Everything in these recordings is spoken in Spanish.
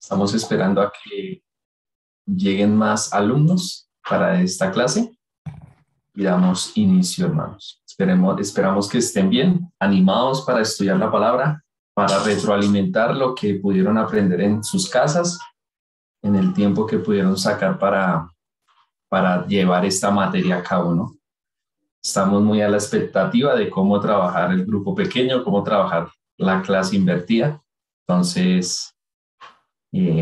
Estamos esperando a que lleguen más alumnos para esta clase y damos inicio, hermanos. Esperamos que estén bien, animados para estudiar la palabra, para retroalimentar lo que pudieron aprender en sus casas, en el tiempo que pudieron sacar para llevar esta materia a cabo, ¿no? Estamos muy a la expectativa de cómo trabajar el grupo pequeño, cómo trabajar la clase invertida. Entonces,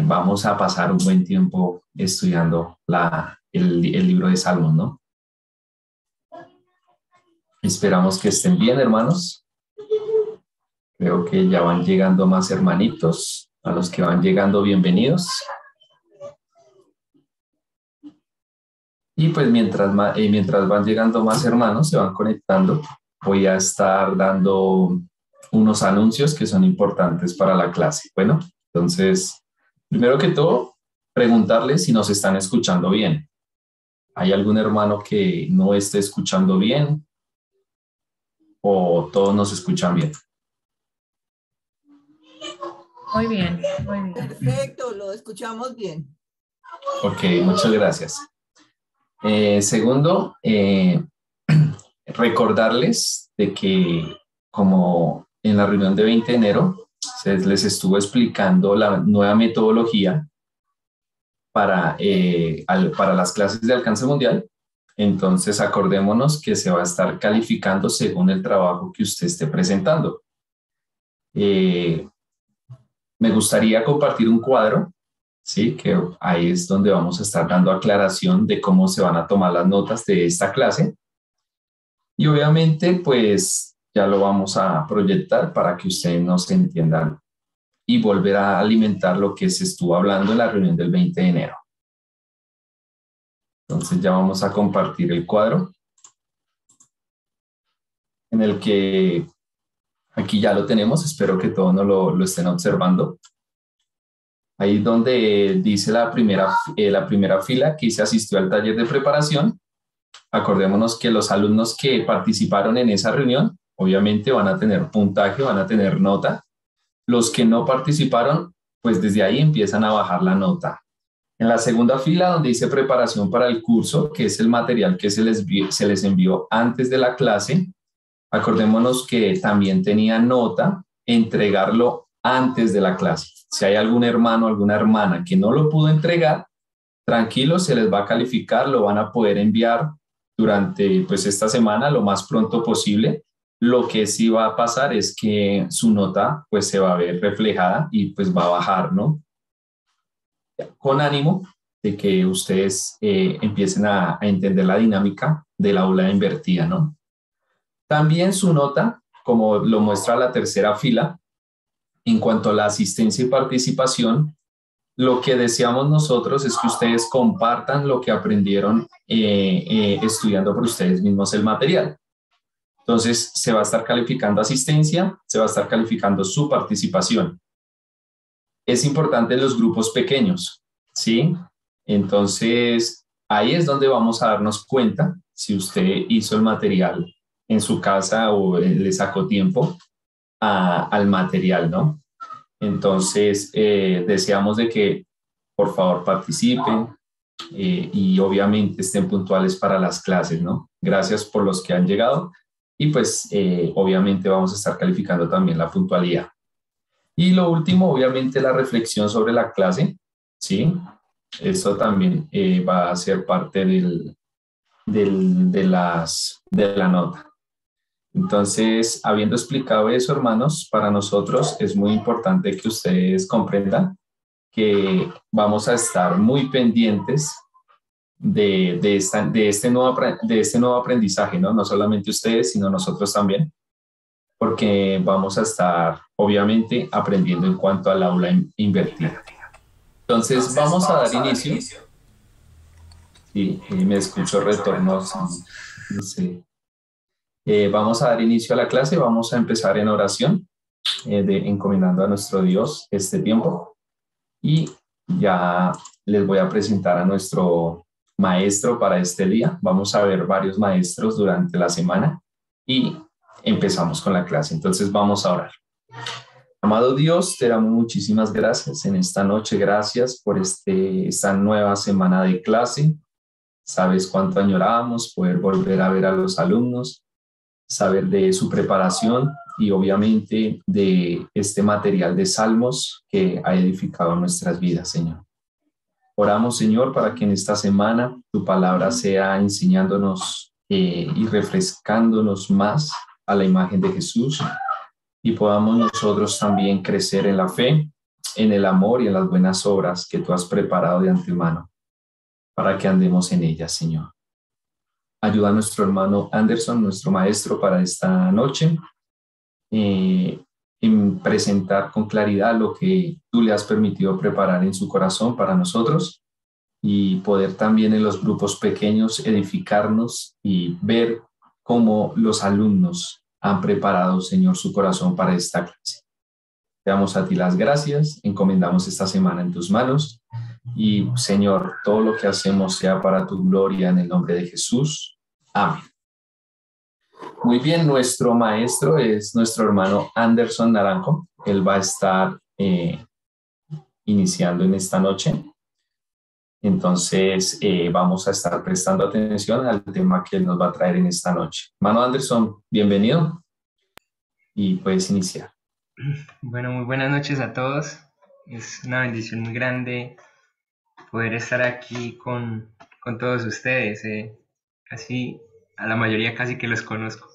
vamos a pasar un buen tiempo estudiando el libro de Salmos, ¿no? Esperamos que estén bien, hermanos. Creo que ya van llegando más hermanitos. A los que van llegando, bienvenidos. Y pues mientras van llegando más hermanos, se van conectando, voy a estar dando unos anuncios que son importantes para la clase. Bueno, entonces, primero que todo, preguntarles si nos están escuchando bien. ¿Hay algún hermano que no esté escuchando bien? ¿O todos nos escuchan bien? Muy bien, muy bien. Perfecto, lo escuchamos bien. Ok, muchas gracias. Segundo, recordarles de que como en la reunión de 20 de enero se les estuvo explicando la nueva metodología para las clases de alcance mundial, entonces acordémonos que se va a estar calificando según el trabajo que usted esté presentando. Me gustaría compartir un cuadro, ¿sí? Que ahí es donde vamos a estar dando aclaración de cómo se van a tomar las notas de esta clase. Y obviamente, pues ya lo vamos a proyectar para que ustedes nos entiendan y volver a alimentar lo que se estuvo hablando en la reunión del 20 de enero. Entonces ya vamos a compartir el cuadro en el que aquí ya lo tenemos. Espero que todos no lo estén observando. Ahí donde dice la primera fila que se asistió al taller de preparación. Acordémonos que los alumnos que participaron en esa reunión, obviamente van a tener puntaje, van a tener nota. Los que no participaron, pues desde ahí empiezan a bajar la nota. En la segunda fila, donde dice preparación para el curso, que es el material que se les envió antes de la clase, acordémonos que también tenía nota entregarlo antes de la clase. Si hay algún hermano o alguna hermana que no lo pudo entregar, tranquilo, se les va a calificar, lo van a poder enviar durante pues esta semana lo más pronto posible. Lo que sí va a pasar es que su nota pues se va a ver reflejada y pues va a bajar, ¿no? Con ánimo de que ustedes empiecen a entender la dinámica del aula invertida, ¿no? También su nota, como lo muestra la tercera fila, en cuanto a la asistencia y participación, lo que deseamos nosotros es que ustedes compartan lo que aprendieron estudiando por ustedes mismos el material. Entonces, se va a estar calificando asistencia, se va a estar calificando su participación. Es importante en los grupos pequeños, ¿sí? Entonces, ahí es donde vamos a darnos cuenta si usted hizo el material en su casa o le sacó tiempo al material, ¿no? Entonces, deseamos de que por favor participen y obviamente estén puntuales para las clases, ¿no? Gracias por los que han llegado y pues obviamente vamos a estar calificando también la puntualidad. Y lo último, obviamente la reflexión sobre la clase, ¿sí? Eso también va a ser parte de la nota. Entonces, habiendo explicado eso, hermanos, para nosotros es muy importante que ustedes comprendan que vamos a estar muy pendientes de este nuevo aprendizaje, ¿no? No solamente ustedes, sino nosotros también, porque vamos a estar, obviamente, aprendiendo en cuanto al aula invertida. Entonces, vamos a dar inicio. Sí, me escucho retornos. No sé. Vamos a dar inicio a la clase, vamos a empezar en oración, encomendando a nuestro Dios este tiempo y ya les voy a presentar a nuestro maestro para este día. Vamos a ver varios maestros durante la semana y empezamos con la clase. Entonces vamos a orar. Amado Dios, te damos muchísimas gracias en esta noche. Gracias por esta nueva semana de clase. Sabes cuánto añorábamos poder volver a ver a los alumnos, saber de su preparación y obviamente de este material de salmos que ha edificado nuestras vidas, Señor. Oramos, Señor, para que en esta semana tu palabra sea enseñándonos y refrescándonos más a la imagen de Jesús y podamos nosotros también crecer en la fe, en el amor y en las buenas obras que tú has preparado de antemano para que andemos en ellas, Señor. Ayuda a nuestro hermano Anderson, nuestro maestro, para esta noche, en presentar con claridad lo que tú le has permitido preparar en su corazón para nosotros y poder también en los grupos pequeños edificarnos y ver cómo los alumnos han preparado, Señor, su corazón para esta clase. Te damos a ti las gracias, encomendamos esta semana en tus manos y, Señor, todo lo que hacemos sea para tu gloria en el nombre de Jesús. Amén. Muy bien, nuestro maestro es nuestro hermano Anderson Naranjo. Él va a estar iniciando en esta noche. Entonces, vamos a estar prestando atención al tema que él nos va a traer en esta noche. Hermano Anderson, bienvenido y puedes iniciar. Bueno, muy buenas noches a todos. Es una bendición muy grande poder estar aquí con todos ustedes. Casi a la mayoría casi que los conozco.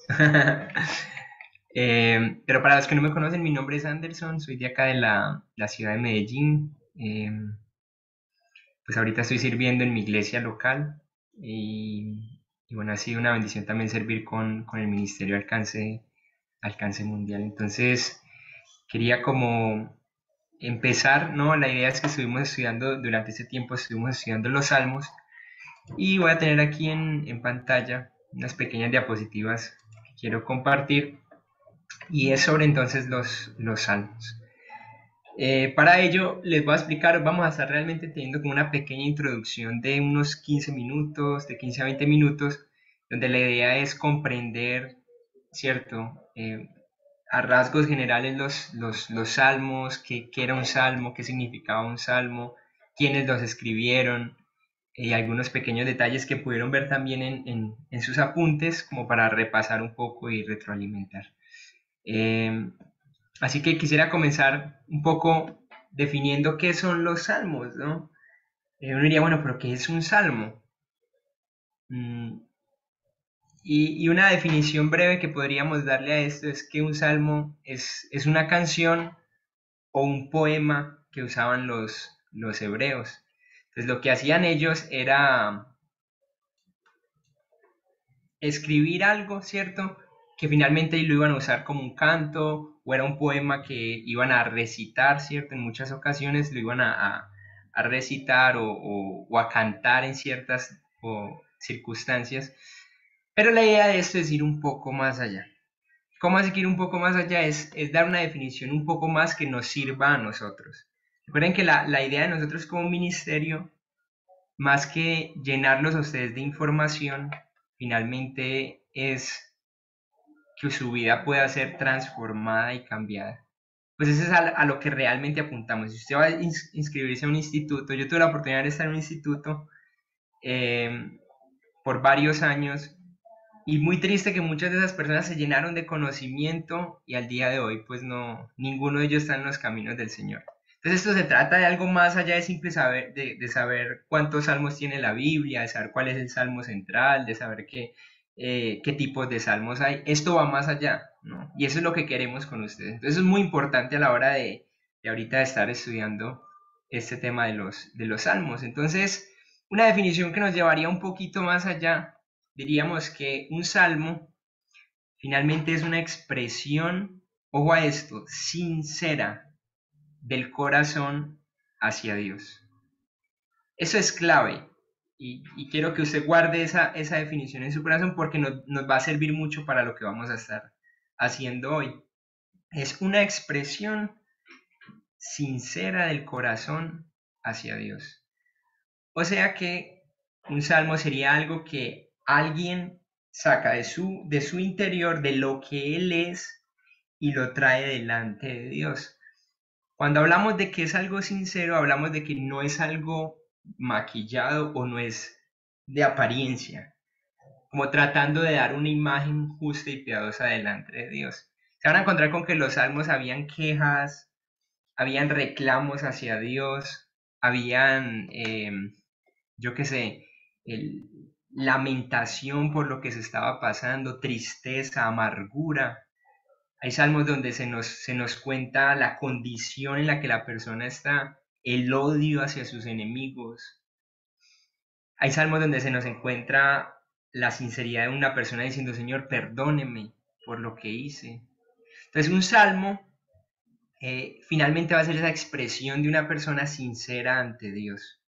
Pero para los que no me conocen, mi nombre es Anderson, soy de acá de la ciudad de Medellín. Pues ahorita estoy sirviendo en mi iglesia local y bueno, ha sido una bendición también servir con el Ministerio Alcance Mundial. Entonces, quería como empezar, ¿no? La idea es que estuvimos estudiando, durante ese tiempo estuvimos estudiando los salmos y voy a tener aquí en pantalla unas pequeñas diapositivas que quiero compartir y es sobre entonces los salmos. Para ello les voy a explicar, vamos a estar realmente teniendo como una pequeña introducción de unos 15 minutos, de 15 a 20 minutos, donde la idea es comprender, ¿cierto? A rasgos generales los salmos, qué era un salmo, qué significaba un salmo, quiénes los escribieron, y algunos pequeños detalles que pudieron ver también en sus apuntes, como para repasar un poco y retroalimentar. Así que quisiera comenzar un poco definiendo qué son los salmos, ¿no? Uno diría, bueno, pero ¿qué es un salmo? Y una definición breve que podríamos darle a esto es que un salmo es una canción o un poema que usaban los hebreos. Entonces lo que hacían ellos era escribir algo, ¿cierto? Que finalmente lo iban a usar como un canto o era un poema que iban a recitar, ¿cierto? En muchas ocasiones lo iban a recitar o a cantar en ciertas circunstancias. Pero la idea de esto es ir un poco más allá. ¿Cómo así que ir un poco más allá? Es dar una definición un poco más que nos sirva a nosotros. Recuerden que la idea de nosotros como ministerio, más que llenarlos a ustedes de información, finalmente es que su vida pueda ser transformada y cambiada. Pues eso es a lo que realmente apuntamos. Si usted va a inscribirse a un instituto, yo tuve la oportunidad de estar en un instituto por varios años y muy triste que muchas de esas personas se llenaron de conocimiento y al día de hoy pues no, ninguno de ellos está en los caminos del Señor. Entonces esto se trata de algo más allá de simple saber, de saber cuántos salmos tiene la Biblia, de saber cuál es el salmo central, de saber qué tipos de salmos hay. Esto va más allá, ¿no? Y eso es lo que queremos con ustedes. Entonces es muy importante a la hora de ahorita estar estudiando este tema de los salmos. Entonces, una definición que nos llevaría un poquito más allá, diríamos que un salmo finalmente es una expresión, ojo a esto, sincera del corazón hacia Dios. Eso es clave y quiero que usted guarde esa definición en su corazón porque nos va a servir mucho para lo que vamos a estar haciendo hoy. Es una expresión sincera del corazón hacia Dios. O sea que un salmo sería algo que alguien saca de su interior, de lo que él es, y lo trae delante de Dios. Cuando hablamos de que es algo sincero, hablamos de que no es algo maquillado o no es de apariencia, como tratando de dar una imagen justa y piadosa delante de Dios. Se van a encontrar con que en los salmos habían quejas, habían reclamos hacia Dios, habían, yo qué sé, lamentación por lo que se estaba pasando, tristeza, amargura. Hay salmos donde se nos cuenta la condición en la que la persona está, el odio hacia sus enemigos. Hay salmos donde se nos encuentra la sinceridad de una persona diciendo, Señor, perdóneme por lo que hice. Entonces, un salmo finalmente va a ser esa expresión de una persona sincera ante Dios.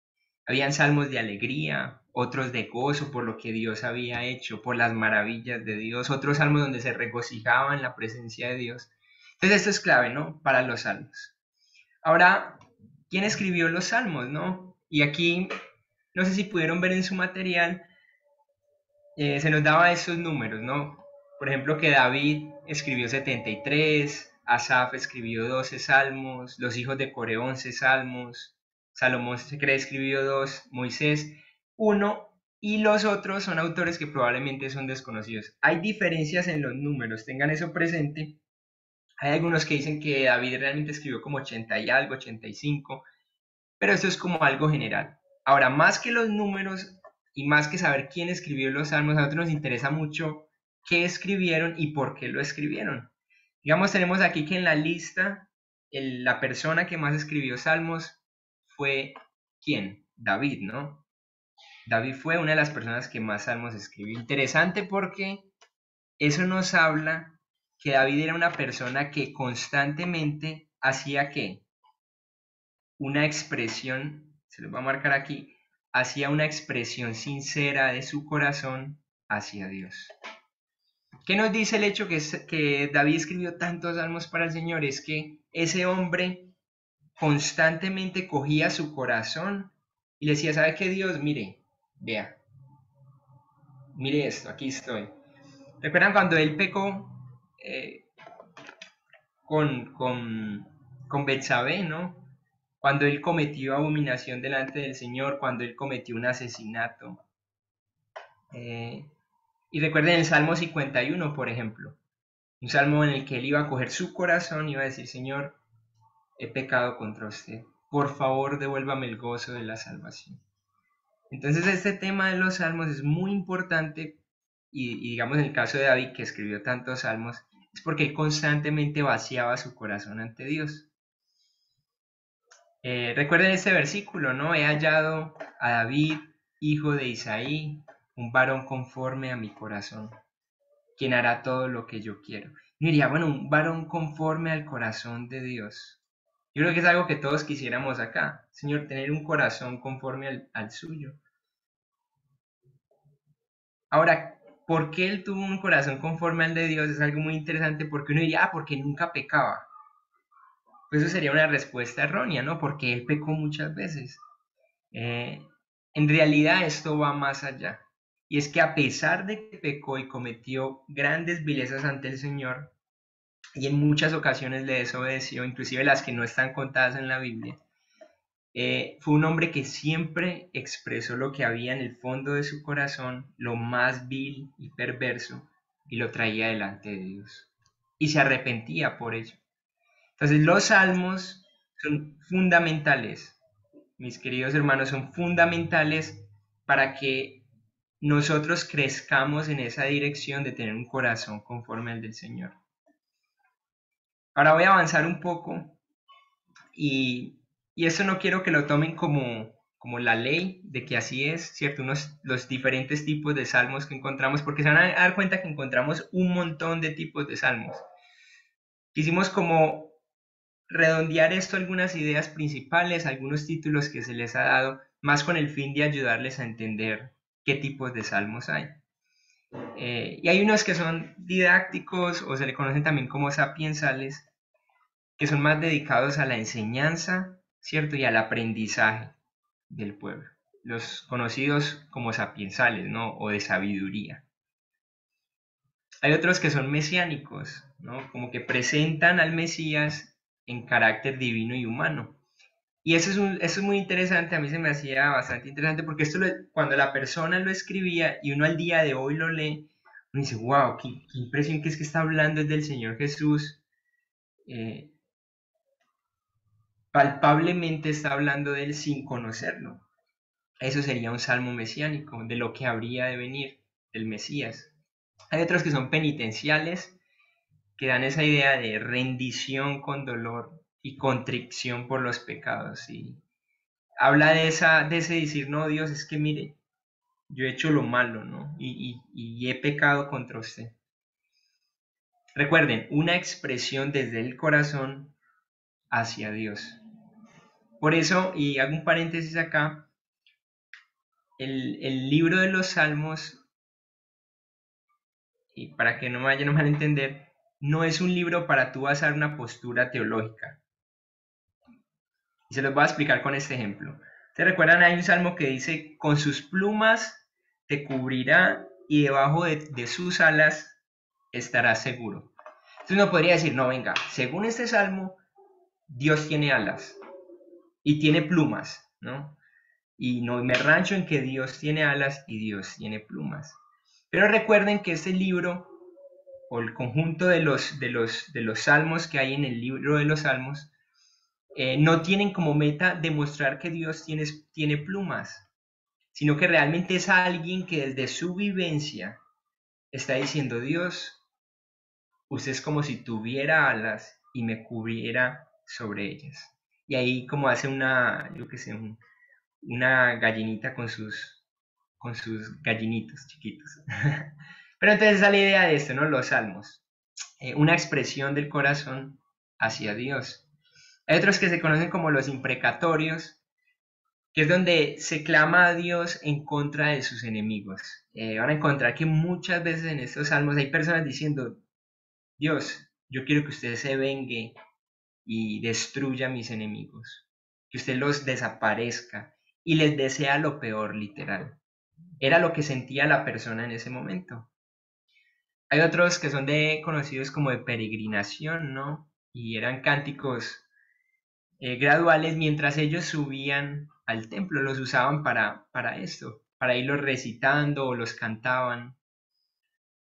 Habían salmos de alegría, otros de gozo por lo que Dios había hecho, por las maravillas de Dios, otros salmos donde se regocijaban en la presencia de Dios. Entonces esto es clave, ¿no? Para los salmos. Ahora, ¿quién escribió los salmos, no? Y aquí, no sé si pudieron ver en su material, se nos daba estos números, ¿no? Por ejemplo, que David escribió 73, Asaf escribió 12 salmos, los hijos de Core 11 salmos, Salomón se cree escribió 2, Moisés 1, y los otros son autores que probablemente son desconocidos. Hay diferencias en los números, tengan eso presente. Hay algunos que dicen que David realmente escribió como 80 y algo, 85, pero esto es como algo general. Ahora, más que los números y más que saber quién escribió los salmos, a nosotros nos interesa mucho qué escribieron y por qué lo escribieron. Digamos, tenemos aquí que en la lista, la persona que más escribió salmos fue ¿quién? David, ¿no? David fue una de las personas que más salmos escribió. Interesante porque eso nos habla que David era una persona que constantemente hacía ¿qué? Una expresión, se lo va a marcar aquí, hacía una expresión sincera de su corazón hacia Dios. ¿Qué nos dice el hecho que David escribió tantos salmos para el Señor? Es que ese hombre constantemente cogía su corazón y le decía, ¿sabe qué, Dios? Mire, vea, mire esto, aquí estoy. ¿Recuerdan cuando él pecó con, con, con Betsabé, ¿no? Cuando él cometió abominación delante del Señor, cuando él cometió un asesinato. Y recuerden el Salmo 51, por ejemplo, un salmo en el que él iba a coger su corazón y iba a decir, Señor, he pecado contra usted, por favor devuélvame el gozo de la salvación. Entonces este tema de los salmos es muy importante y digamos en el caso de David, que escribió tantos salmos, es porque él constantemente vaciaba su corazón ante Dios. Recuerden este versículo, ¿no? He hallado a David, hijo de Isaí, un varón conforme a mi corazón, quien hará todo lo que yo quiero. Y diría, bueno, un varón conforme al corazón de Dios. Yo creo que es algo que todos quisiéramos acá, Señor, tener un corazón conforme al suyo. Ahora, ¿por qué él tuvo un corazón conforme al de Dios? Es algo muy interesante porque uno diría, porque nunca pecaba. Pues eso sería una respuesta errónea, ¿no? Porque él pecó muchas veces. En realidad esto va más allá. Y es que a pesar de que pecó y cometió grandes vilezas ante el Señor, y en muchas ocasiones le desobedeció, inclusive las que no están contadas en la Biblia, fue un hombre que siempre expresó lo que había en el fondo de su corazón, lo más vil y perverso, y lo traía delante de Dios. Y se arrepentía por ello. Entonces los salmos son fundamentales, mis queridos hermanos, son fundamentales para que nosotros crezcamos en esa dirección de tener un corazón conforme al del Señor. Ahora voy a avanzar un poco y esto no quiero que lo tomen como la ley de que así es, ¿cierto? Los diferentes tipos de salmos que encontramos, porque se van a dar cuenta que encontramos un montón de tipos de salmos. Quisimos como redondear esto algunas ideas principales, algunos títulos que se les ha dado, más con el fin de ayudarles a entender qué tipos de salmos hay. Y hay unos que son didácticos o se le conocen también como sapiensales, que son más dedicados a la enseñanza, ¿cierto? Y al aprendizaje del pueblo. Los conocidos como sapiensales, ¿no? O de sabiduría. Hay otros que son mesiánicos, ¿no? Como que presentan al Mesías en carácter divino y humano. Y eso es muy interesante, a mí se me hacía bastante interesante porque cuando la persona lo escribía y uno al día de hoy lo lee, uno dice, wow, qué impresión que es que está hablando es del Señor Jesús. eh, Palpablemente está hablando de él sin conocerlo. Eso sería un salmo mesiánico, de lo que habría de venir, del Mesías. Hay otros que son penitenciales, que dan esa idea de rendición con dolor y contrición por los pecados. Y habla de ese decir, no, Dios, es que mire, yo he hecho lo malo, ¿no? Y he pecado contra usted. Recuerden, una expresión desde el corazón hacia Dios. Por eso, y hago un paréntesis acá, el libro de los Salmos, y para que no me vayan a malentender, no es un libro para tú basar una postura teológica. Y se los voy a explicar con este ejemplo. ¿Se recuerdan? Hay un salmo que dice, con sus plumas te cubrirá y debajo de sus alas estarás seguro. Entonces uno podría decir, no, venga, según este salmo, Dios tiene alas y tiene plumas, ¿no? Y no me rancho en que Dios tiene alas y Dios tiene plumas. Pero recuerden que este libro, o el conjunto de los salmos que hay en el libro de los salmos, no tienen como meta demostrar que Dios tiene plumas, sino que realmente es alguien que desde su vivencia está diciendo, Dios, usted es como si tuviera alas y me cubriera sobre ellas. Y ahí como hace yo qué sé, una gallinita con sus gallinitos chiquitos. Pero entonces esa es la idea de esto, ¿no? Los salmos. Una expresión del corazón hacia Dios. Hay otros que se conocen como los imprecatorios, que es donde se clama a Dios en contra de sus enemigos. Van a encontrar que muchas veces en estos salmos hay personas diciendo, Dios, yo quiero que usted se vengue y destruya a mis enemigos, que usted los desaparezca y les desea lo peor, literal. Era lo que sentía la persona en ese momento. Hay otros que son conocidos como de peregrinación, ¿no? Y eran cánticos graduales mientras ellos subían al templo, los usaban para esto, para irlos recitando o los cantaban.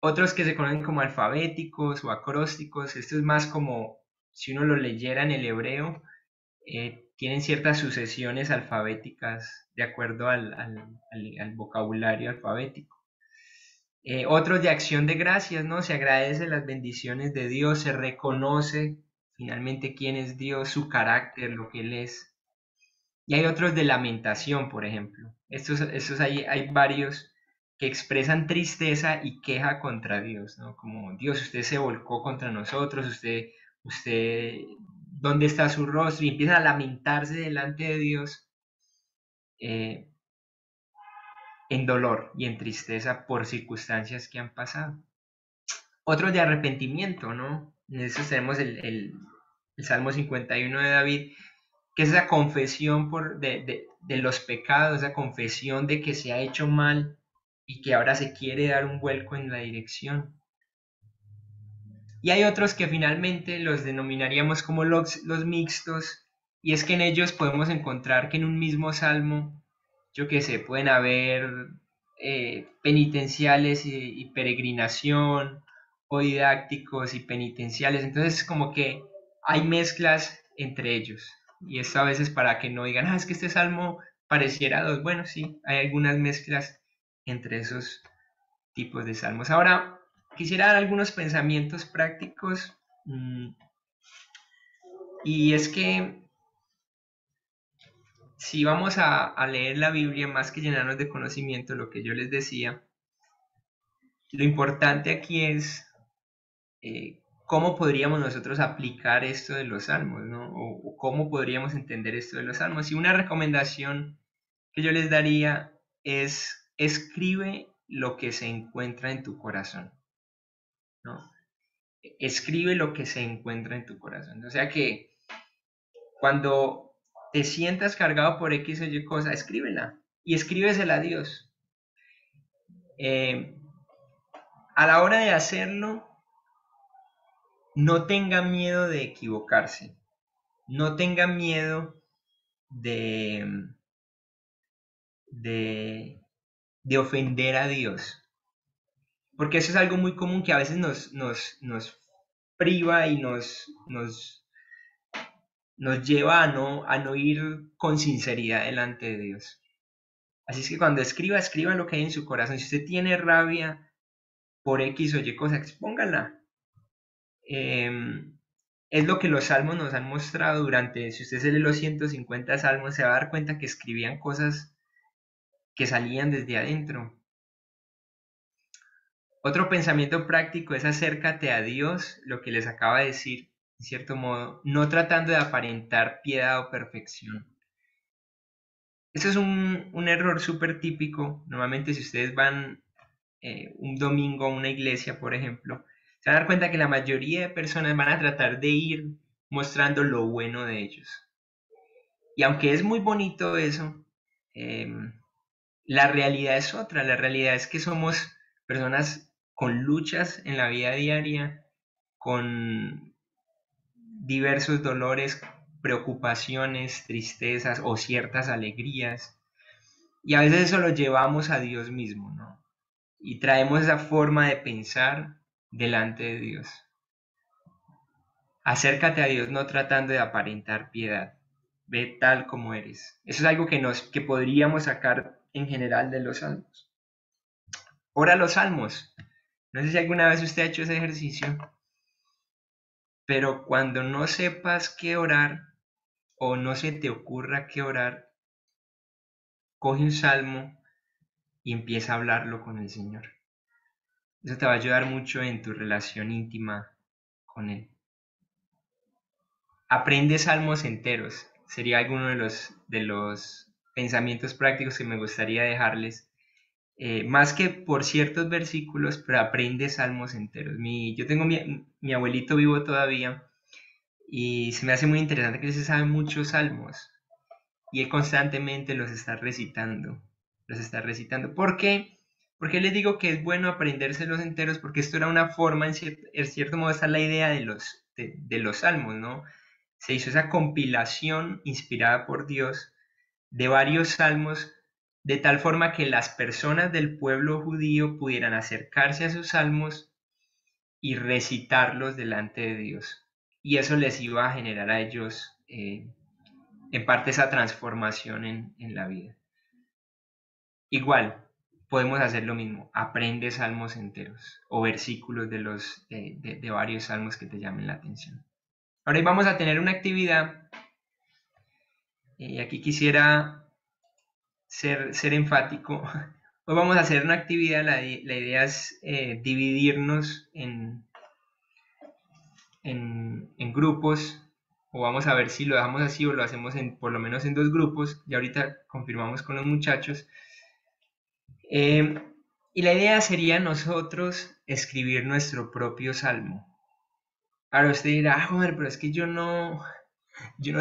Otros que se conocen como alfabéticos o acrósticos, esto es más como si uno lo leyera en el hebreo, tienen ciertas sucesiones alfabéticas de acuerdo al vocabulario alfabético. Otros de acción de gracias, ¿no? Se agradece las bendiciones de Dios, se reconoce finalmente quién es Dios, su carácter, lo que Él es. Y hay otros de lamentación, por ejemplo. Estos hay varios que expresan tristeza y queja contra Dios, ¿no? Como, Dios, usted se volcó contra nosotros, ¿dónde está su rostro? Y empieza a lamentarse delante de Dios eh, en dolor y en tristeza por circunstancias que han pasado. Otros de arrepentimiento, ¿no? En eso tenemos el Salmo 51 de David, que es esa confesión de los pecados, esa confesión de que se ha hecho mal y que ahora se quiere dar un vuelco en la dirección. Y hay otros que finalmente los denominaríamos como los mixtos, y es que en ellos podemos encontrar que en un mismo salmo, yo qué sé, pueden haber penitenciales y peregrinación, o didácticos y penitenciales, entonces como que hay mezclas entre ellos. Y esto a veces para que no digan, es que este salmo pareciera dos. Bueno, sí, hay algunas mezclas entre esos tipos de salmos. Ahora, quisiera dar algunos pensamientos prácticos. Y es que si vamos a leer la Biblia, más que llenarnos de conocimiento, lo que yo les decía, lo importante aquí es cómo podríamos nosotros aplicar esto de los salmos, ¿no? O cómo podríamos entender esto de los salmos. Y una recomendación que yo les daría es escribe lo que se encuentra en tu corazón, ¿no? Escribe lo que se encuentra en tu corazón. O sea que cuando te sientas cargado por X o Y cosa, escríbela y escríbesela a Dios. A la hora de hacerlo, no tenga miedo de equivocarse. no tengan miedo de, de, de ofender a Dios, porque eso es algo muy común que a veces nos priva y nos lleva a no ir con sinceridad delante de Dios. Así es que cuando escriba, escriba lo que hay en su corazón. Si usted tiene rabia por X o Y cosa, expóngala. Es lo que los salmos nos han mostrado durante, si usted se lee los 150 salmos, se va a dar cuenta que escribían cosas que salían desde adentro. Otro pensamiento práctico es acércate a Dios, lo que les acaba de decir, en cierto modo, no tratando de aparentar piedad o perfección. Eso es un error súper típico. Normalmente si ustedes van un domingo a una iglesia, por ejemplo, se van a dar cuenta que la mayoría de personas van a tratar de ir mostrando lo bueno de ellos. Y aunque es muy bonito eso, eh, la realidad es otra. La realidad es que somos personas con luchas en la vida diaria, con diversos dolores, preocupaciones, tristezas o ciertas alegrías. Y a veces eso lo llevamos a Dios mismo, ¿no? Y traemos esa forma de pensar delante de Dios. Acércate a Dios no tratando de aparentar piedad. Ve tal como eres. Eso es algo que podríamos sacar en general de los salmos. Ora los salmos. No sé si alguna vez usted ha hecho ese ejercicio, pero cuando no sepas qué orar o no se te ocurra qué orar, coge un salmo y empieza a hablarlo con el Señor. Eso te va a ayudar mucho en tu relación íntima con Él. Aprende salmos enteros. Sería alguno de los pensamientos prácticos que me gustaría dejarles. Más que por ciertos versículos, pero aprende salmos enteros. Yo tengo mi abuelito vivo todavía y se me hace muy interesante que él se sabe muchos salmos y él constantemente los está recitando. Los está recitando. ¿Por qué? Porque les digo que es bueno aprendérselos enteros porque esto era una forma, en cierto modo, está la idea de los salmos, ¿no? Se hizo esa compilación inspirada por Dios de varios salmos, de tal forma que las personas del pueblo judío pudieran acercarse a sus salmos y recitarlos delante de Dios. Y eso les iba a generar a ellos, en parte, esa transformación en la vida. Igual, podemos hacer lo mismo. Aprende salmos enteros o versículos de varios salmos que te llamen la atención. Ahora vamos a tener una actividad. Y aquí quisiera ser enfático. Hoy vamos a hacer una actividad, la idea es dividirnos en grupos, o vamos a ver si lo dejamos así o lo hacemos por lo menos en dos grupos, y ahorita confirmamos con los muchachos. Y la idea sería nosotros escribir nuestro propio salmo. Ahora usted dirá, joder, pero es que yo no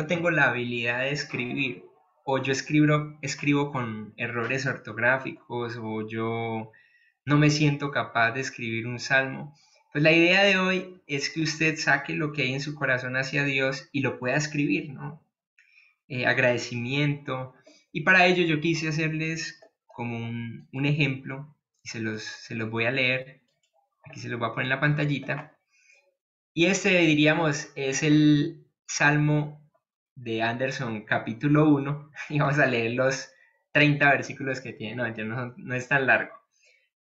tengo la habilidad de escribir, o yo escribo con errores ortográficos, o yo no me siento capaz de escribir un salmo. Pues la idea de hoy es que usted saque lo que hay en su corazón hacia Dios y lo pueda escribir, ¿no? Agradecimiento. Y para ello yo quise hacerles como un ejemplo, y se los voy a leer. Aquí se los voy a poner en la pantallita. Y este, diríamos, es el Salmo de Anderson, capítulo 1, y vamos a leer los 30 versículos que tiene. No es tan largo.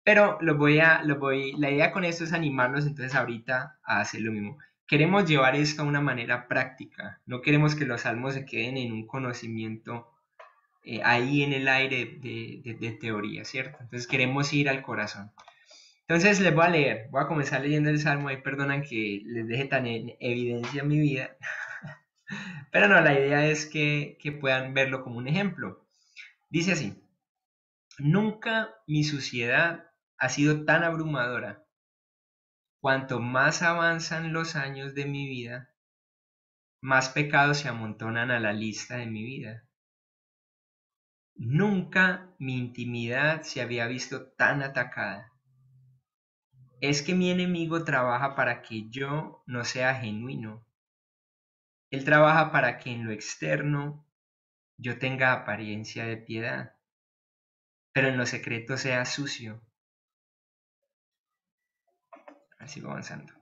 Pero la idea con esto es animarlos entonces ahorita a hacer lo mismo. Queremos llevar esto a una manera práctica. No queremos que los salmos se queden en un conocimiento ahí en el aire de teoría, ¿cierto? Entonces queremos ir al corazón. Entonces les voy a leer, voy a comenzar leyendo el salmo, y perdonan que les deje tan en evidencia mi vida, pero no, la idea es que puedan verlo como un ejemplo. Dice así: nunca mi suciedad ha sido tan abrumadora. Cuanto más avanzan los años de mi vida, más pecados se amontonan a la lista de mi vida. Nunca mi intimidad se había visto tan atacada. Es que mi enemigo trabaja para que yo no sea genuino. Él trabaja para que en lo externo yo tenga apariencia de piedad, pero en lo secreto sea sucio. Así va avanzando.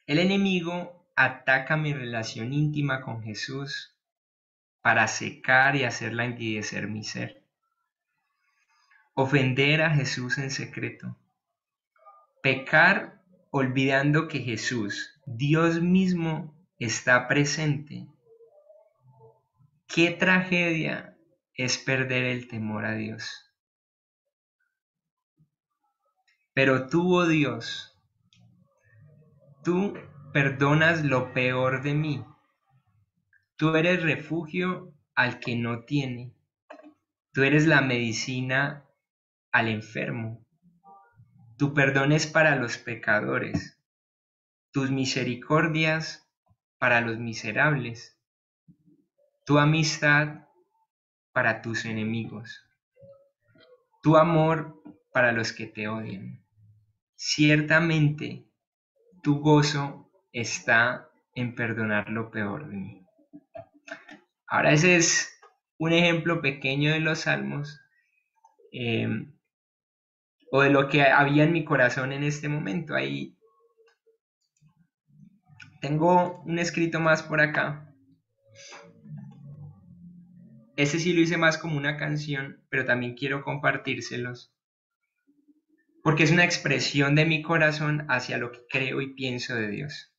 El enemigo ataca mi relación íntima con Jesús para secar y hacerla envidecer mi ser. Ofender a Jesús en secreto. Pecar olvidando que Jesús, Dios mismo, está presente. Qué tragedia es perder el temor a Dios. Pero tú, oh Dios, tú perdonas lo peor de mí. Tú eres refugio al que no tiene. Tú eres la medicina al enfermo. Tu perdón es para los pecadores. Tus misericordias para los miserables. Tu amistad para tus enemigos. Tu amor para los que te odian. Ciertamente, tu gozo está en perdonar lo peor de mí. Ahora ese es un ejemplo pequeño de los salmos eh, o de lo que había en mi corazón en este momento. Ahí tengo un escrito más por acá. Ese sí lo hice más como una canción, pero también quiero compartírselos porque es una expresión de mi corazón hacia lo que creo y pienso de Dios.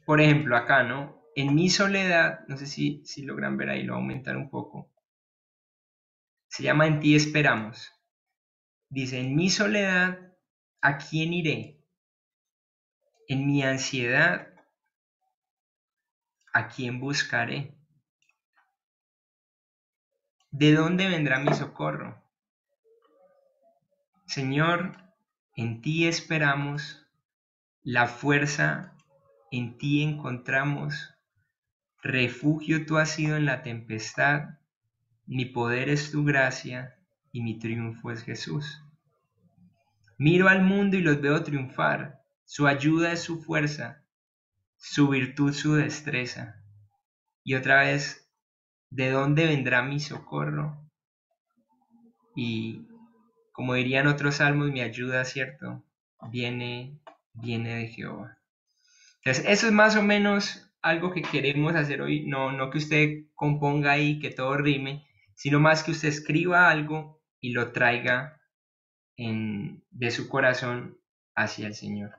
Por ejemplo, acá, ¿no? En mi soledad, no sé si logran ver ahí, lo voy a aumentar un poco. Se llama En ti esperamos. Dice, en mi soledad, ¿a quién iré? En mi ansiedad, ¿a quién buscaré? ¿De dónde vendrá mi socorro? Señor, en ti esperamos, la fuerza en ti encontramos, refugio tú has sido en la tempestad, mi poder es tu gracia y mi triunfo es Jesús. Miro al mundo y los veo triunfar, su ayuda es su fuerza, su virtud su destreza. Y otra vez, ¿de dónde vendrá mi socorro? Y como dirían otros salmos, mi ayuda, ¿cierto? Viene de Jehová. Entonces, eso es más o menos algo que queremos hacer hoy. No que usted componga ahí, que todo rime, sino más que usted escriba algo y lo traiga de su corazón hacia el Señor.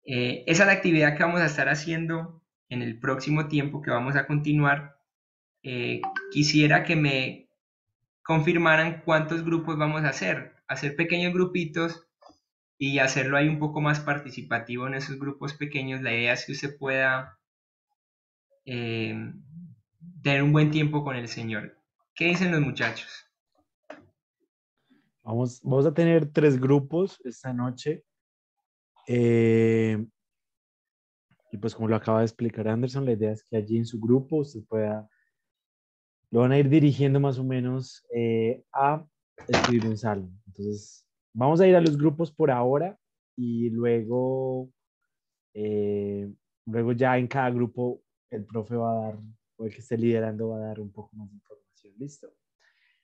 Esa es la actividad que vamos a estar haciendo en el próximo tiempo que vamos a continuar. Quisiera que me confirmaran cuántos grupos vamos a hacer pequeños grupitos y hacerlo ahí un poco más participativo en esos grupos pequeños. La idea es que usted pueda tener un buen tiempo con el Señor. ¿Qué dicen los muchachos? Vamos a tener 3 grupos esta noche. Y pues como lo acaba de explicar Anderson, la idea es que allí en su grupo usted pueda, lo van a ir dirigiendo más o menos a escribir un salmo. Entonces, vamos a ir a los grupos por ahora y luego ya en cada grupo el profe va a dar, o el que esté liderando va a dar un poco más de información. ¿Listo?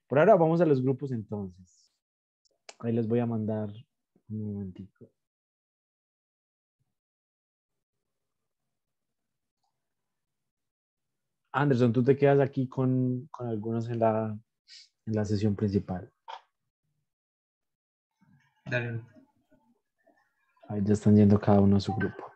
Por ahora vamos a los grupos entonces. Ahí les voy a mandar un momentico. Anderson, tú te quedas aquí con algunos en la sesión principal. Dale. Ahí ya están yendo cada uno a su grupo.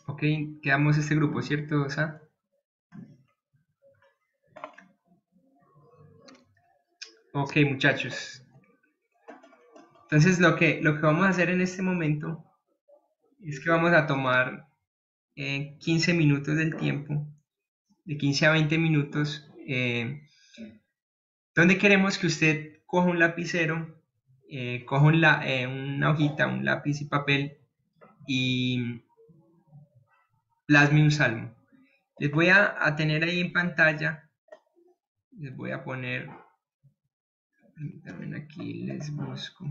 Ok, quedamos este grupo, ¿cierto, Sa? Ok, muchachos. Entonces lo que vamos a hacer en este momento es que vamos a tomar 15 minutos del tiempo, de 15 a 20 minutos, donde queremos que usted coja un lapicero, coja una hojita, un lápiz y papel y plasme un salmo. Les voy a tener ahí en pantalla, les voy a poner, permítanme aquí, les busco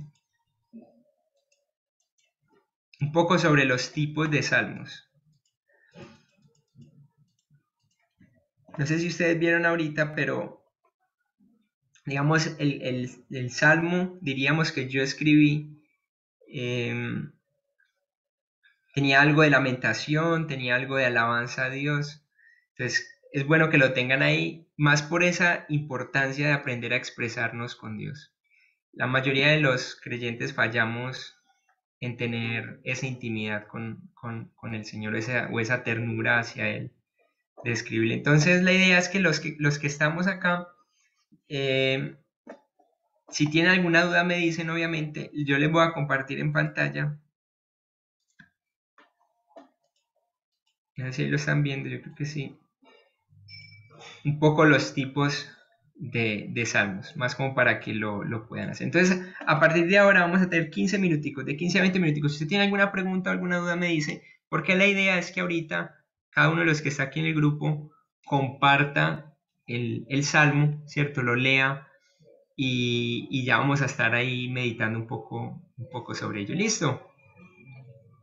un poco sobre los tipos de salmos. No sé si ustedes vieron ahorita, pero digamos el salmo, diríamos que yo escribí, tenía algo de lamentación, tenía algo de alabanza a Dios. Entonces, es bueno que lo tengan ahí, más por esa importancia de aprender a expresarnos con Dios. La mayoría de los creyentes fallamos en tener esa intimidad con el Señor o esa ternura hacia Él, de escribirle. Entonces, la idea es que los que estamos acá, eh, si tienen alguna duda me dicen, obviamente, yo les voy a compartir en pantalla. A ver si lo están viendo, yo creo que sí. Un poco los tipos de salmos, más como para que lo puedan hacer. Entonces, a partir de ahora vamos a tener 15 minuticos, de 15 a 20 minuticos. Si usted tiene alguna pregunta o alguna duda, me dice, porque la idea es que ahorita cada uno de los que está aquí en el grupo comparta el salmo, ¿cierto? Lo lea y ya vamos a estar ahí meditando un poco sobre ello. ¿Listo?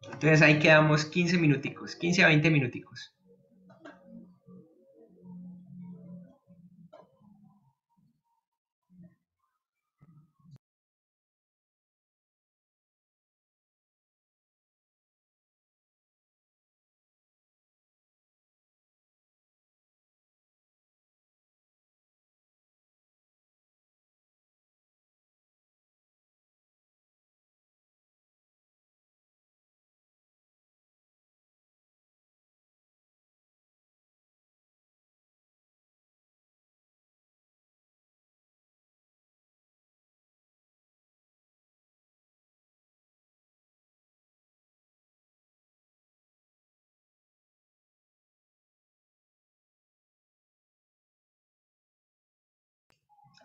Entonces ahí quedamos 15 minuticos, 15 a 20 minuticos.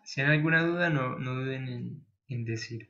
Si hay alguna duda, no duden en decir.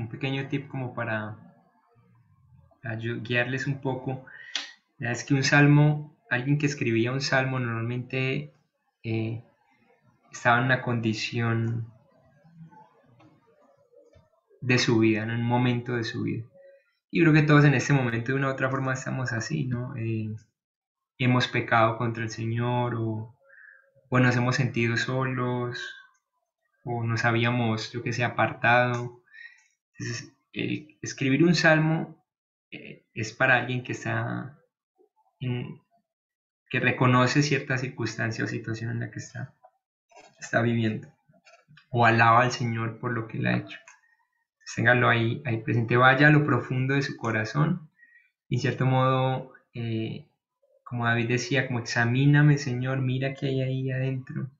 un pequeño tip como para guiarles un poco. Es que un salmo, alguien que escribía un salmo normalmente eh, estaba en una condición de su vida, en un momento de su vida. Y creo que todos en este momento de una u otra forma estamos así, ¿no? Hemos pecado contra el Señor o nos hemos sentido solos o nos habíamos, yo que sé, apartado. Entonces, escribir un salmo es para alguien que está que reconoce cierta circunstancia o situación en la que está viviendo o alaba al Señor por lo que Él ha hecho. Téngalo ahí presente, vaya a lo profundo de su corazón y en cierto modo, como David decía, como examíname Señor, mira qué hay ahí adentro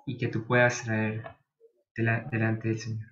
y que tú puedas traer delante del Señor.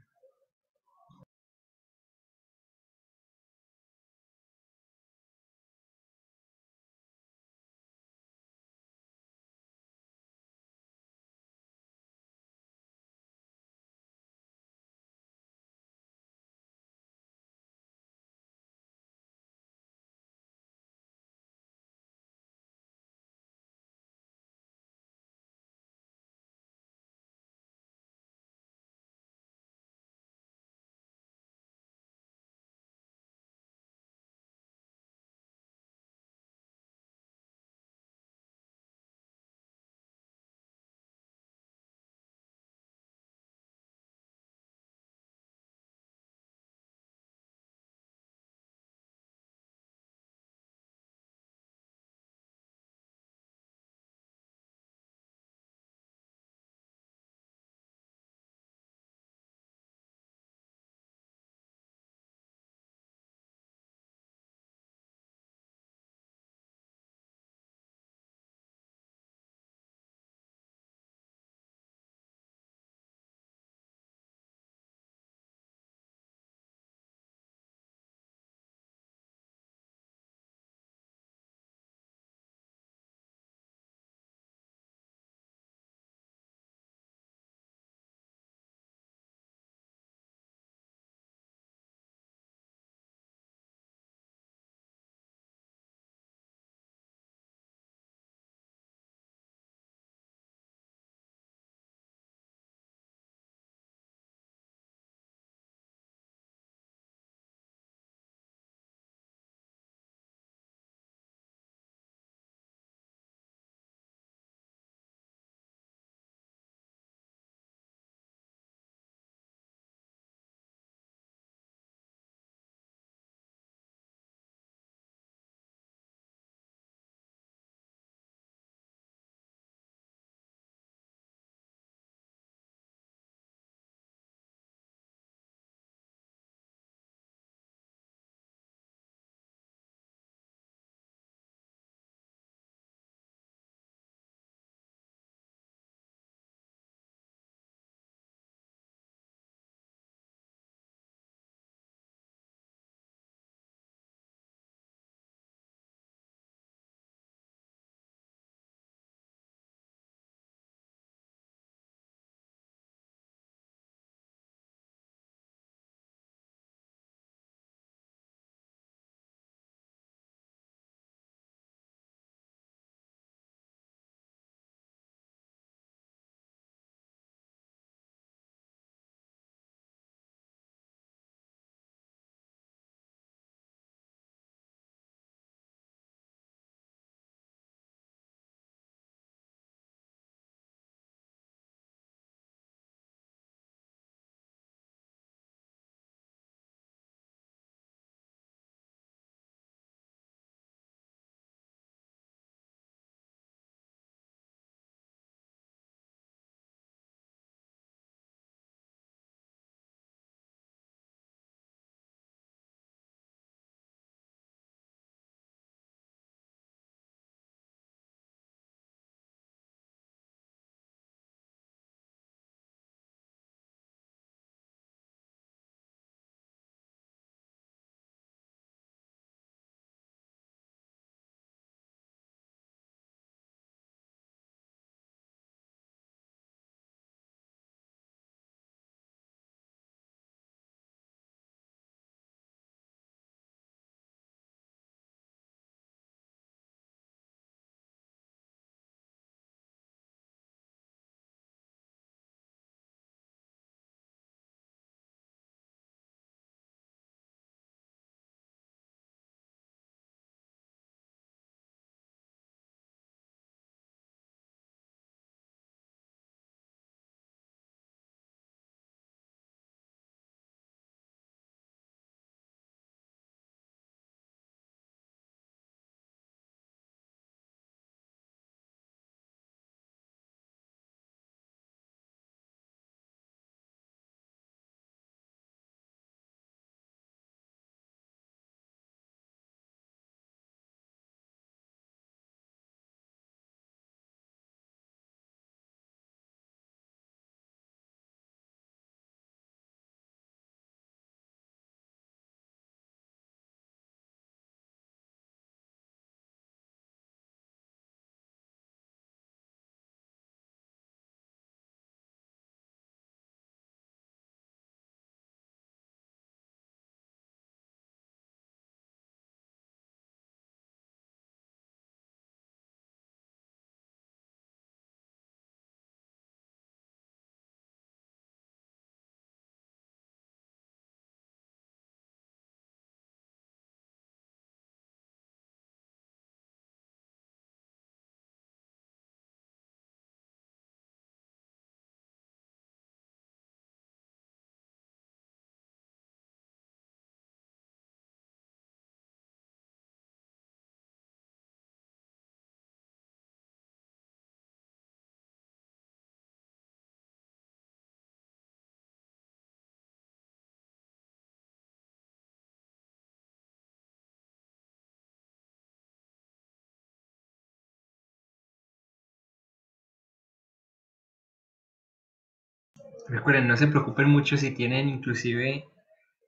Recuerden, no se preocupen mucho si tienen inclusive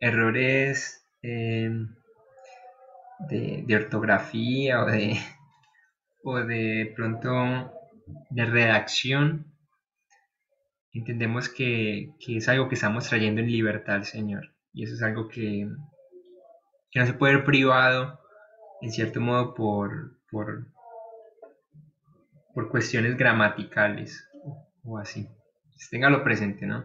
errores de ortografía o de pronto de redacción. Entendemos que es algo que estamos trayendo en libertad al Señor. Y eso es algo que no se puede ver privado, en cierto modo, por cuestiones gramaticales o así. Pues téngalo presente, ¿no?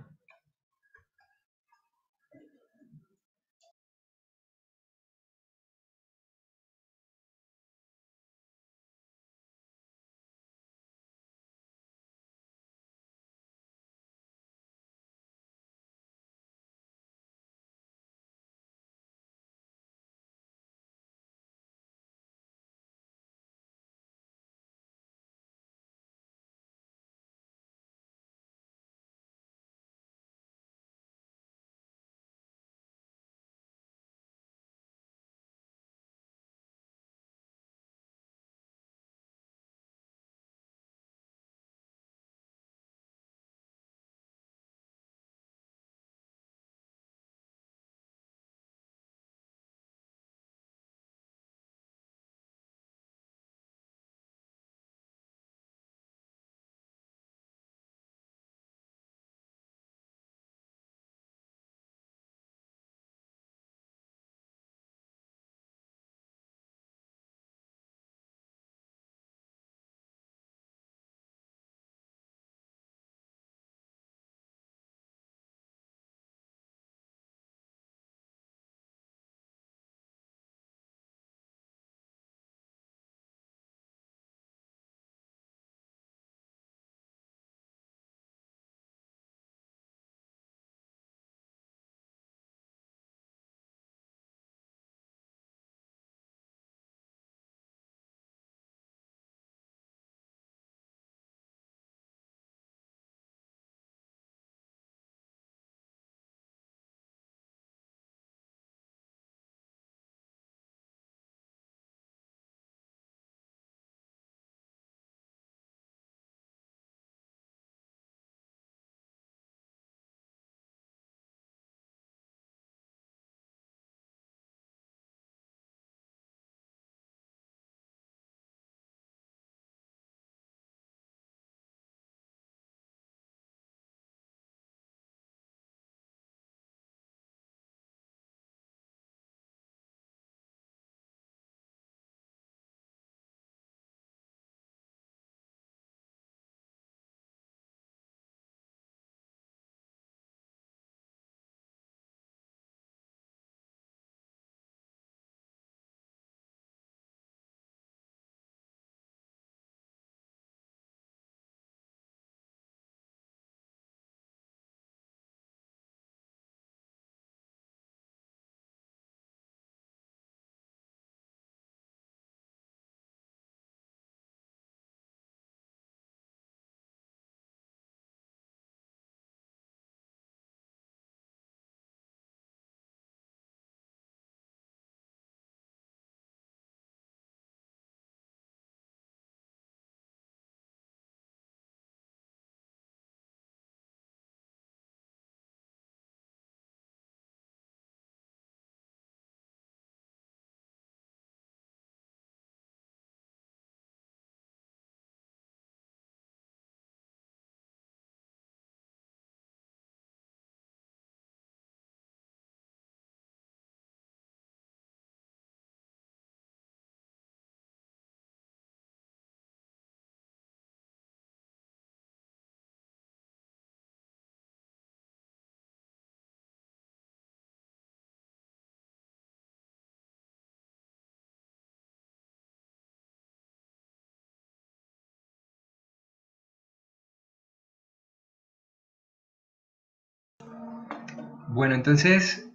Bueno, entonces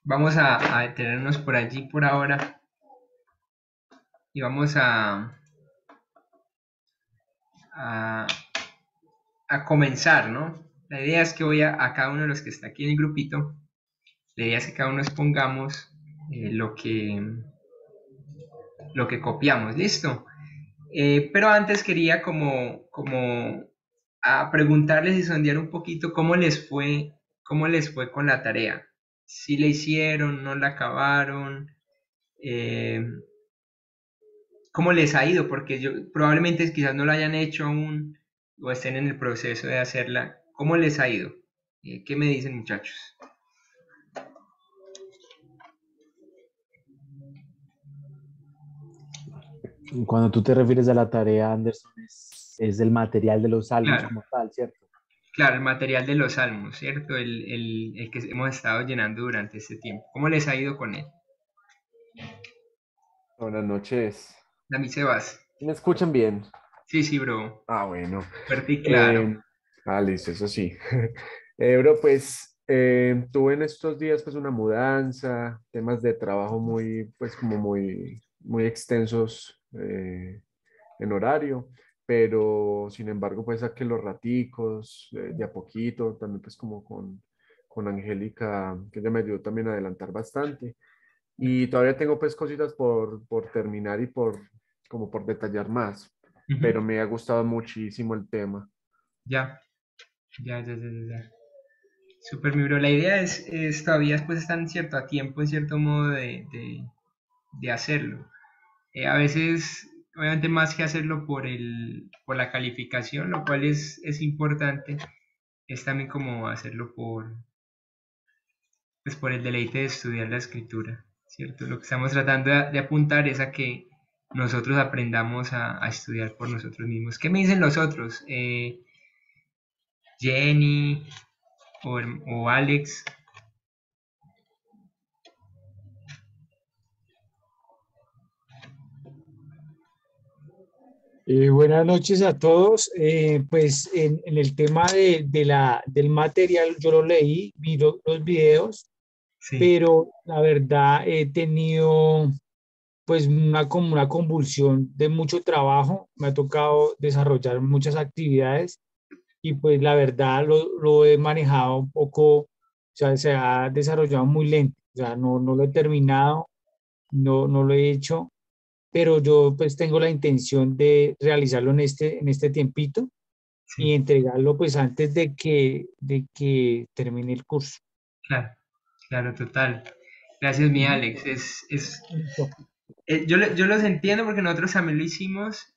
vamos a detenernos por allí por ahora y vamos a, a comenzar, ¿no? La idea es que voy a cada uno de los que está aquí en el grupito, la idea es que cada uno expongamos lo que copiamos, ¿listo? Pero antes quería como a preguntarles y sondear un poquito cómo les fue con la tarea. Si la hicieron, no la acabaron, eh, cómo les ha ido, porque probablemente quizás no la hayan hecho aún o estén en el proceso de hacerla. ¿Cómo les ha ido? ¿Qué me dicen, muchachos? Cuando tú te refieres a la tarea, Anderson, es del material de los salmos Claro, como tal, ¿cierto? claro, el material de los salmos, ¿cierto? El que hemos estado llenando durante este tiempo. ¿Cómo les ha ido con él? Buenas noches. A mí se vas. ¿Me escuchan bien? Sí, sí, bro. Ah, bueno. Fuerte y claro. Eh, Listo, eso sí. Bro, pues tuve en estos días pues una mudanza, temas de trabajo muy, pues como muy extensos en horario, pero sin embargo pues saqué los raticos de a poquito, también pues como con Angélica, que ella me ayudó también a adelantar bastante. Y todavía tengo pues cositas por terminar y como por detallar más, pero Ujú. me ha gustado muchísimo el tema. Ya, ya. Súper, mi bro. La idea es todavía pues están cierto a tiempo, en cierto modo de hacerlo. A veces, obviamente más que hacerlo por la calificación, lo cual es importante, es también como hacerlo pues por el deleite de estudiar la escritura, ¿cierto? Lo que estamos tratando de apuntar es a que nosotros aprendamos a estudiar por nosotros mismos. ¿Qué me dicen los otros? Jenny o Alex. Buenas noches a todos. Pues en el tema del material, yo lo leí, vi los videos, Sí, pero la verdad he tenido pues como una convulsión de mucho trabajo. Me ha tocado desarrollar muchas actividades y pues la verdad lo he manejado un poco, o sea, se ha desarrollado muy lento. O sea, no lo he terminado, no lo he hecho, pero yo pues tengo la intención de realizarlo en este tiempito y sí, entregarlo pues antes de que termine el curso. claro, claro, total. Gracias, mi Ujú. Alex. Listo. Yo los entiendo porque nosotros también lo hicimos.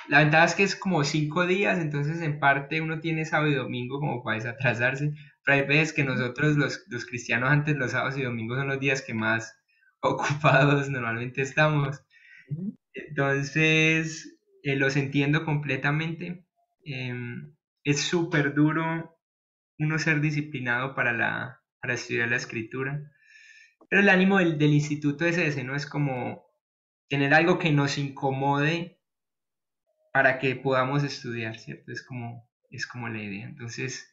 La ventaja es que es como 5 días, entonces en parte uno tiene sábado y domingo como para desatrasarse, pero hay veces que nosotros los cristianos antes los sábados y domingos son los días que más ocupados normalmente estamos. Ujú. Entonces, los entiendo completamente. Es súper duro uno ser disciplinado para estudiar la escritura, pero el ánimo del instituto es ese, ¿no? Es como tener algo que nos incomode para que podamos estudiar, ¿cierto? Es como la idea. Entonces,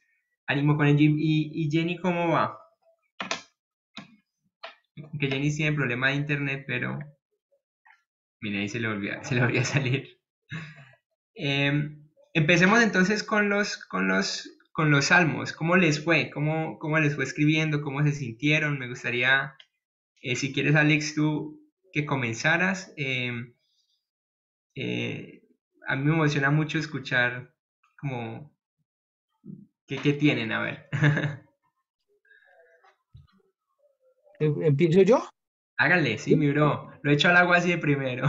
ánimo con el gym. ¿Y Jenny cómo va? Que Jenny tiene problema de internet, pero mira, ahí se le volvió a salir. Empecemos entonces con los salmos. ¿Cómo les fue? Cómo les fue escribiendo? ¿Cómo se sintieron? Me gustaría, si quieres, Alex, tú que comenzaras. Eh, a mí me emociona mucho escuchar como qué tienen, a ver. ¿Empiezo yo? Háganle, sí, Sí. mi bro. Lo he hecho al agua así de primero.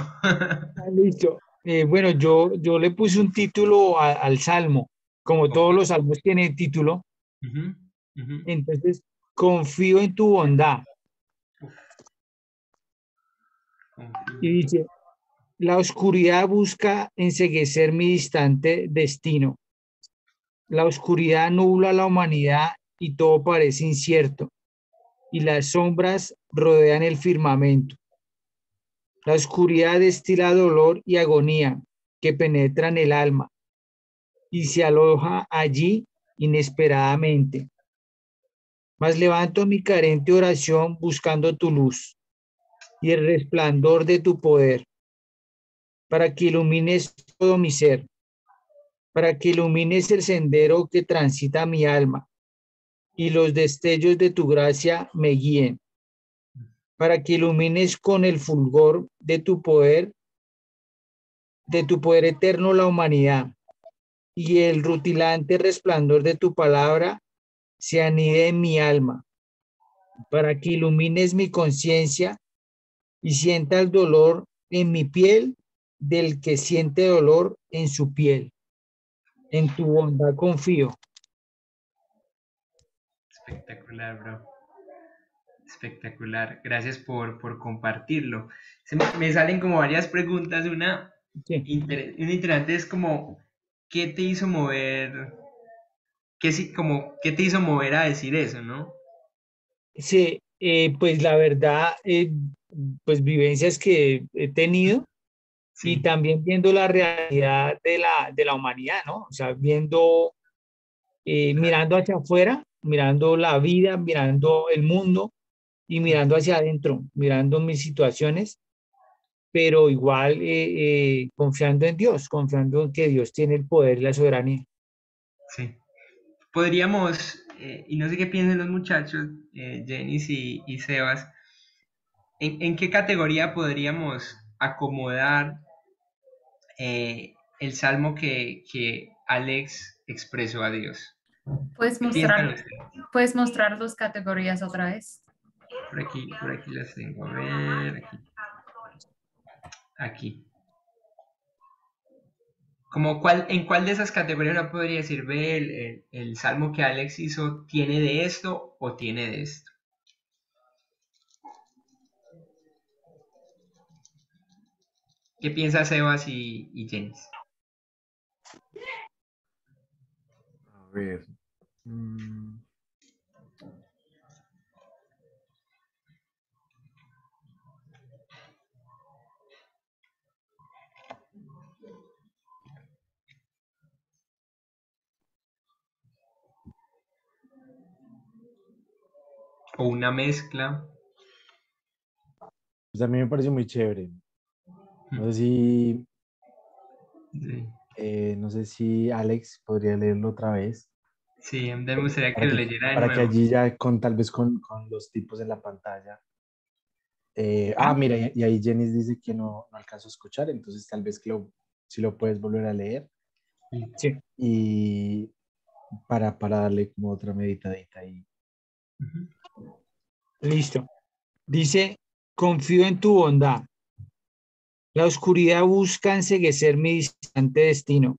Listo. Bueno, yo le puse un título al salmo. Como Ok. todos los salmos tienen título, Ujú, ujú. entonces confío en tu bondad. Y Confío. dice, la oscuridad busca enceguecer mi distante destino. La oscuridad nubla la humanidad y todo parece incierto, y las sombras rodean el firmamento. La oscuridad destila dolor y agonía que penetran el alma y se aloja allí inesperadamente. Mas levanto mi carente oración buscando tu luz y el resplandor de tu poder, para que ilumines todo mi ser, para que ilumines el sendero que transita mi alma y los destellos de tu gracia me guíen, para que ilumines con el fulgor de tu poder eterno la humanidad y el rutilante resplandor de tu palabra se anide en mi alma, para que ilumines mi conciencia y sienta el dolor en mi piel del que siente dolor en su piel. En tu bondad confío. Espectacular, bro. Espectacular. Gracias por compartirlo. Me salen como varias preguntas. Sí. Una interesante es como, ¿qué te hizo mover? ¿Qué te hizo mover a decir eso, no? Sí, pues la verdad, pues vivencias que he tenido y Sí, también viendo la realidad de la humanidad, ¿no? O sea, viendo, claro. mirando hacia afuera, mirando la vida, mirando el mundo y mirando hacia adentro, mirando mis situaciones, pero igual confiando en Dios, confiando en que Dios tiene el poder y la soberanía. Sí. Podríamos, y no sé qué piensan los muchachos, Jenis y Sebas, ¿en qué categoría podríamos acomodar el salmo que Alex expresó a Dios? Puedes ¿Qué piensan mostrar, ustedes? puedes mostrar dos categorías otra vez. Por aquí las tengo. A ver, aquí. Aquí. ¿En cuál de esas categorías uno podría decir, ve, el salmo que Alex hizo tiene de esto o tiene de esto? ¿Qué piensa Sebas y Jenis? A ver. mm, O una mezcla. Pues a mí me pareció muy chévere. No sé Sí, no sé si Alex podría leerlo otra vez sí, a mí me gustaría que para lo que, leyera de para que nuevo. allí ya tal vez con los tipos en la pantalla. ¿Ah? Mira, y ahí Jenny dice que no alcanzó a escuchar, entonces tal vez si lo puedes volver a leer Sí, y para darle como otra meditadita ahí. Ujú. listo. Dice, confío en tu bondad. La oscuridad busca enceguecer mi distante destino.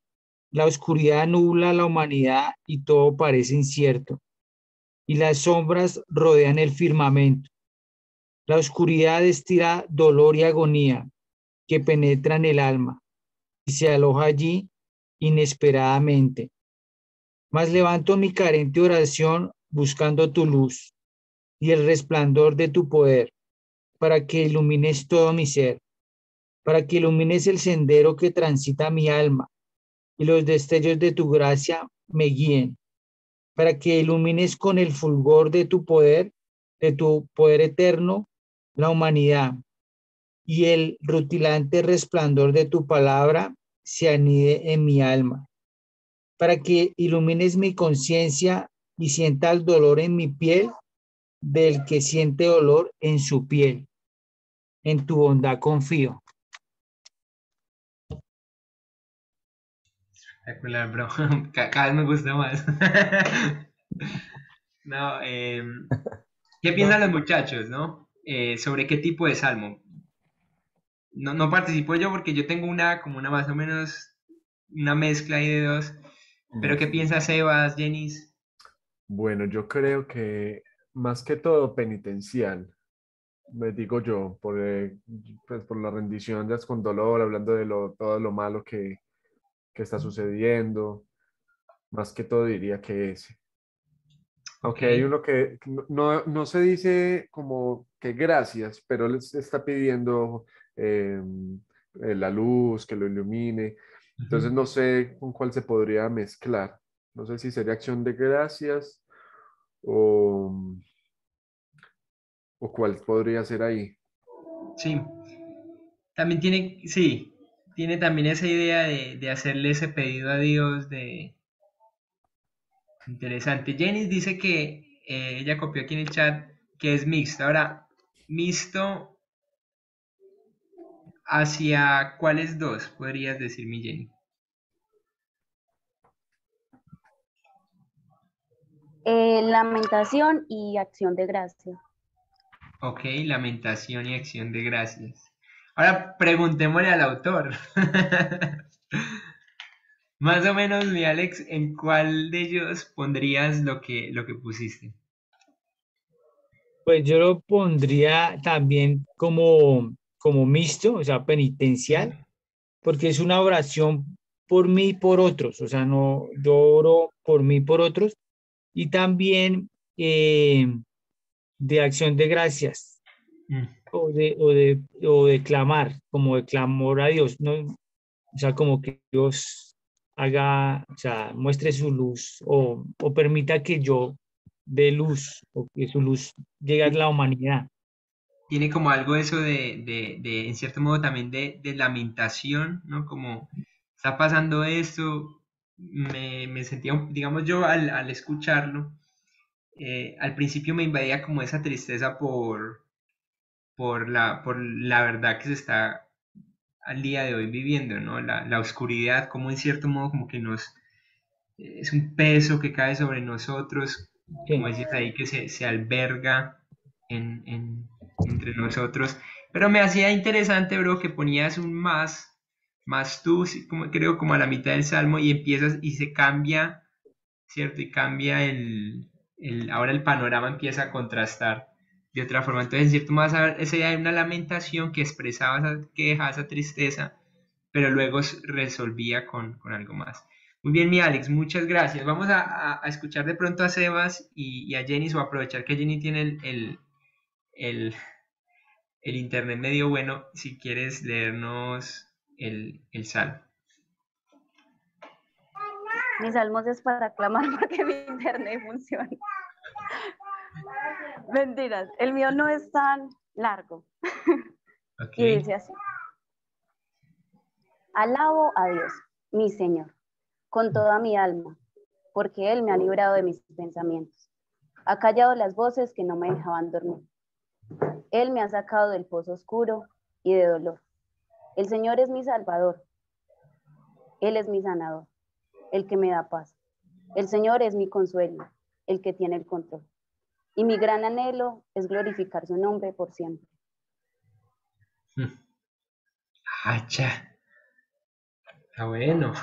La oscuridad nubla la humanidad y todo parece incierto. Y las sombras rodean el firmamento. La oscuridad destila dolor y agonía que penetran el alma y se aloja allí inesperadamente. Mas levanto mi carente oración buscando tu luz y el resplandor de tu poder para que ilumines todo mi ser, para que ilumines el sendero que transita mi alma y los destellos de tu gracia me guíen, para que ilumines con el fulgor de tu poder eterno, la humanidad y el rutilante resplandor de tu palabra se anide en mi alma, para que ilumines mi conciencia y sienta el dolor en mi piel del que siente dolor en su piel. En tu bondad confío. Espectacular, bro. Cada vez me gusta más. No, ¿qué piensan No, los muchachos, no? Sobre qué tipo de salmo. No participo yo porque yo tengo como una más o menos, una mezcla ahí de dos. Pero ¿qué listo. piensa Sebas, Jenis? Bueno, yo creo que más que todo penitencial, me digo yo, pues por la rendición ya es con dolor, hablando de todo lo malo que está sucediendo, más que todo diría que ese. Ok, Aunque hay uno que no se dice como que gracias, pero les está pidiendo eh, la luz, que lo ilumine. Entonces ujú. no sé con cuál se podría mezclar. No sé si sería acción de gracias o, o cuál podría ser ahí. Sí, también sí, tiene también esa idea de hacerle ese pedido a Dios de interesante. Jenis dice que ella copió aquí en el chat que es mixto. Ahora, mixto hacia cuáles dos podrías decir, mi Jenny. Lamentación y acción de gracia. Ok, lamentación y acción de gracias. Ahora preguntémosle al autor. Más o menos, mi Alex, ¿en cuál de ellos pondrías lo que pusiste? Pues yo lo pondría también como mixto, o sea, penitencial, porque es una oración por mí y por otros, o sea, no, yo oro por mí y por otros, y también de acción de gracias, Mm, o de clamar, como de clamor a Dios, ¿no? O sea, como que Dios haga, o sea, muestre su luz o permita que yo dé luz o que su luz llegue a la humanidad. Tiene como algo eso en cierto modo también de lamentación, ¿no? Como está pasando esto, me sentía, digamos yo al escucharlo, al principio me invadía como esa tristeza por la verdad que se está al día de hoy viviendo, ¿no? La oscuridad, como en cierto modo como que es un peso que cae sobre nosotros, como Sí, decías ahí, que se alberga entre nosotros. Pero me hacía interesante, bro, que ponías un más tú, sí, como, creo como a la mitad del salmo y empiezas y se cambia, ¿cierto? Y cambia ahora el panorama empieza a contrastar de otra forma. Entonces, en cierto modo, esa era una lamentación que expresaba esa queja, esa tristeza, pero luego resolvía con algo más. Muy bien, mi Alex, muchas gracias. Vamos a escuchar de pronto a Sebas y a Jenny, o aprovechar que Jenny tiene el, el internet medio bueno, si quieres leernos el salmo. Mis salmos es para clamar porque mi internet funciona. Mentiras, el mío no es tan largo. Ok. Y dice así: Alabo a Dios, mi Señor, con toda mi alma, porque Él me ha librado de mis pensamientos. Ha callado las voces que no me dejaban dormir. Él me ha sacado del pozo oscuro y de dolor. El Señor es mi Salvador. Él es mi sanador, el que me da paz. El Señor es mi consuelo, el que tiene el control. Y mi gran anhelo es glorificar su nombre por siempre. Hacha. Está bueno.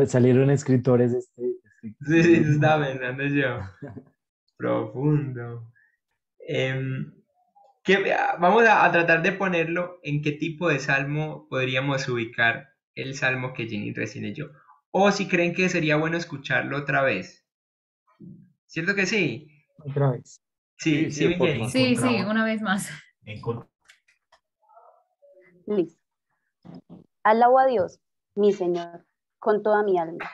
Salieron escritores Sí, sí, estaba pensando yo. Profundo. Em, vamos a tratar de ponerlo en qué tipo de salmo podríamos ubicar el salmo que Jenny recién leyó. O si creen que sería bueno escucharlo otra vez. ¿Cierto que sí? otra vez. Sí, Sí, sí, sí, mi Jenny. porfa. Sí, sí, una vez más. Listo. Alabo a Dios, mi Señor, con toda mi alma,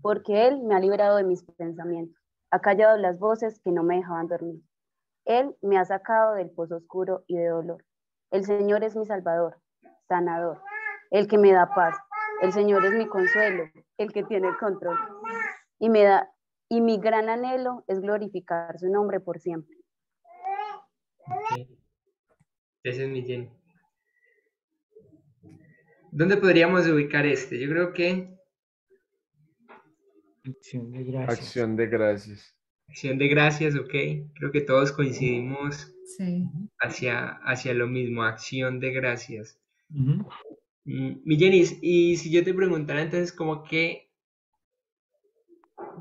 porque Él me ha librado de mis pensamientos. Ha callado las voces que no me dejaban dormir. Él me ha sacado del pozo oscuro y de dolor. El Señor es mi Salvador, sanador, el que me da paz. El Señor es mi consuelo, el que tiene el control. Y me da, y mi gran anhelo es glorificar su nombre por siempre. Ok, ese es mi Jenny. ¿Dónde podríamos ubicar este? Yo creo que Acción de gracias. Acción de gracias. acción de gracias, ok. Creo que todos coincidimos Sí. hacia lo mismo, acción de gracias. Ujú. Mi Jenny, y si yo te preguntara entonces como que,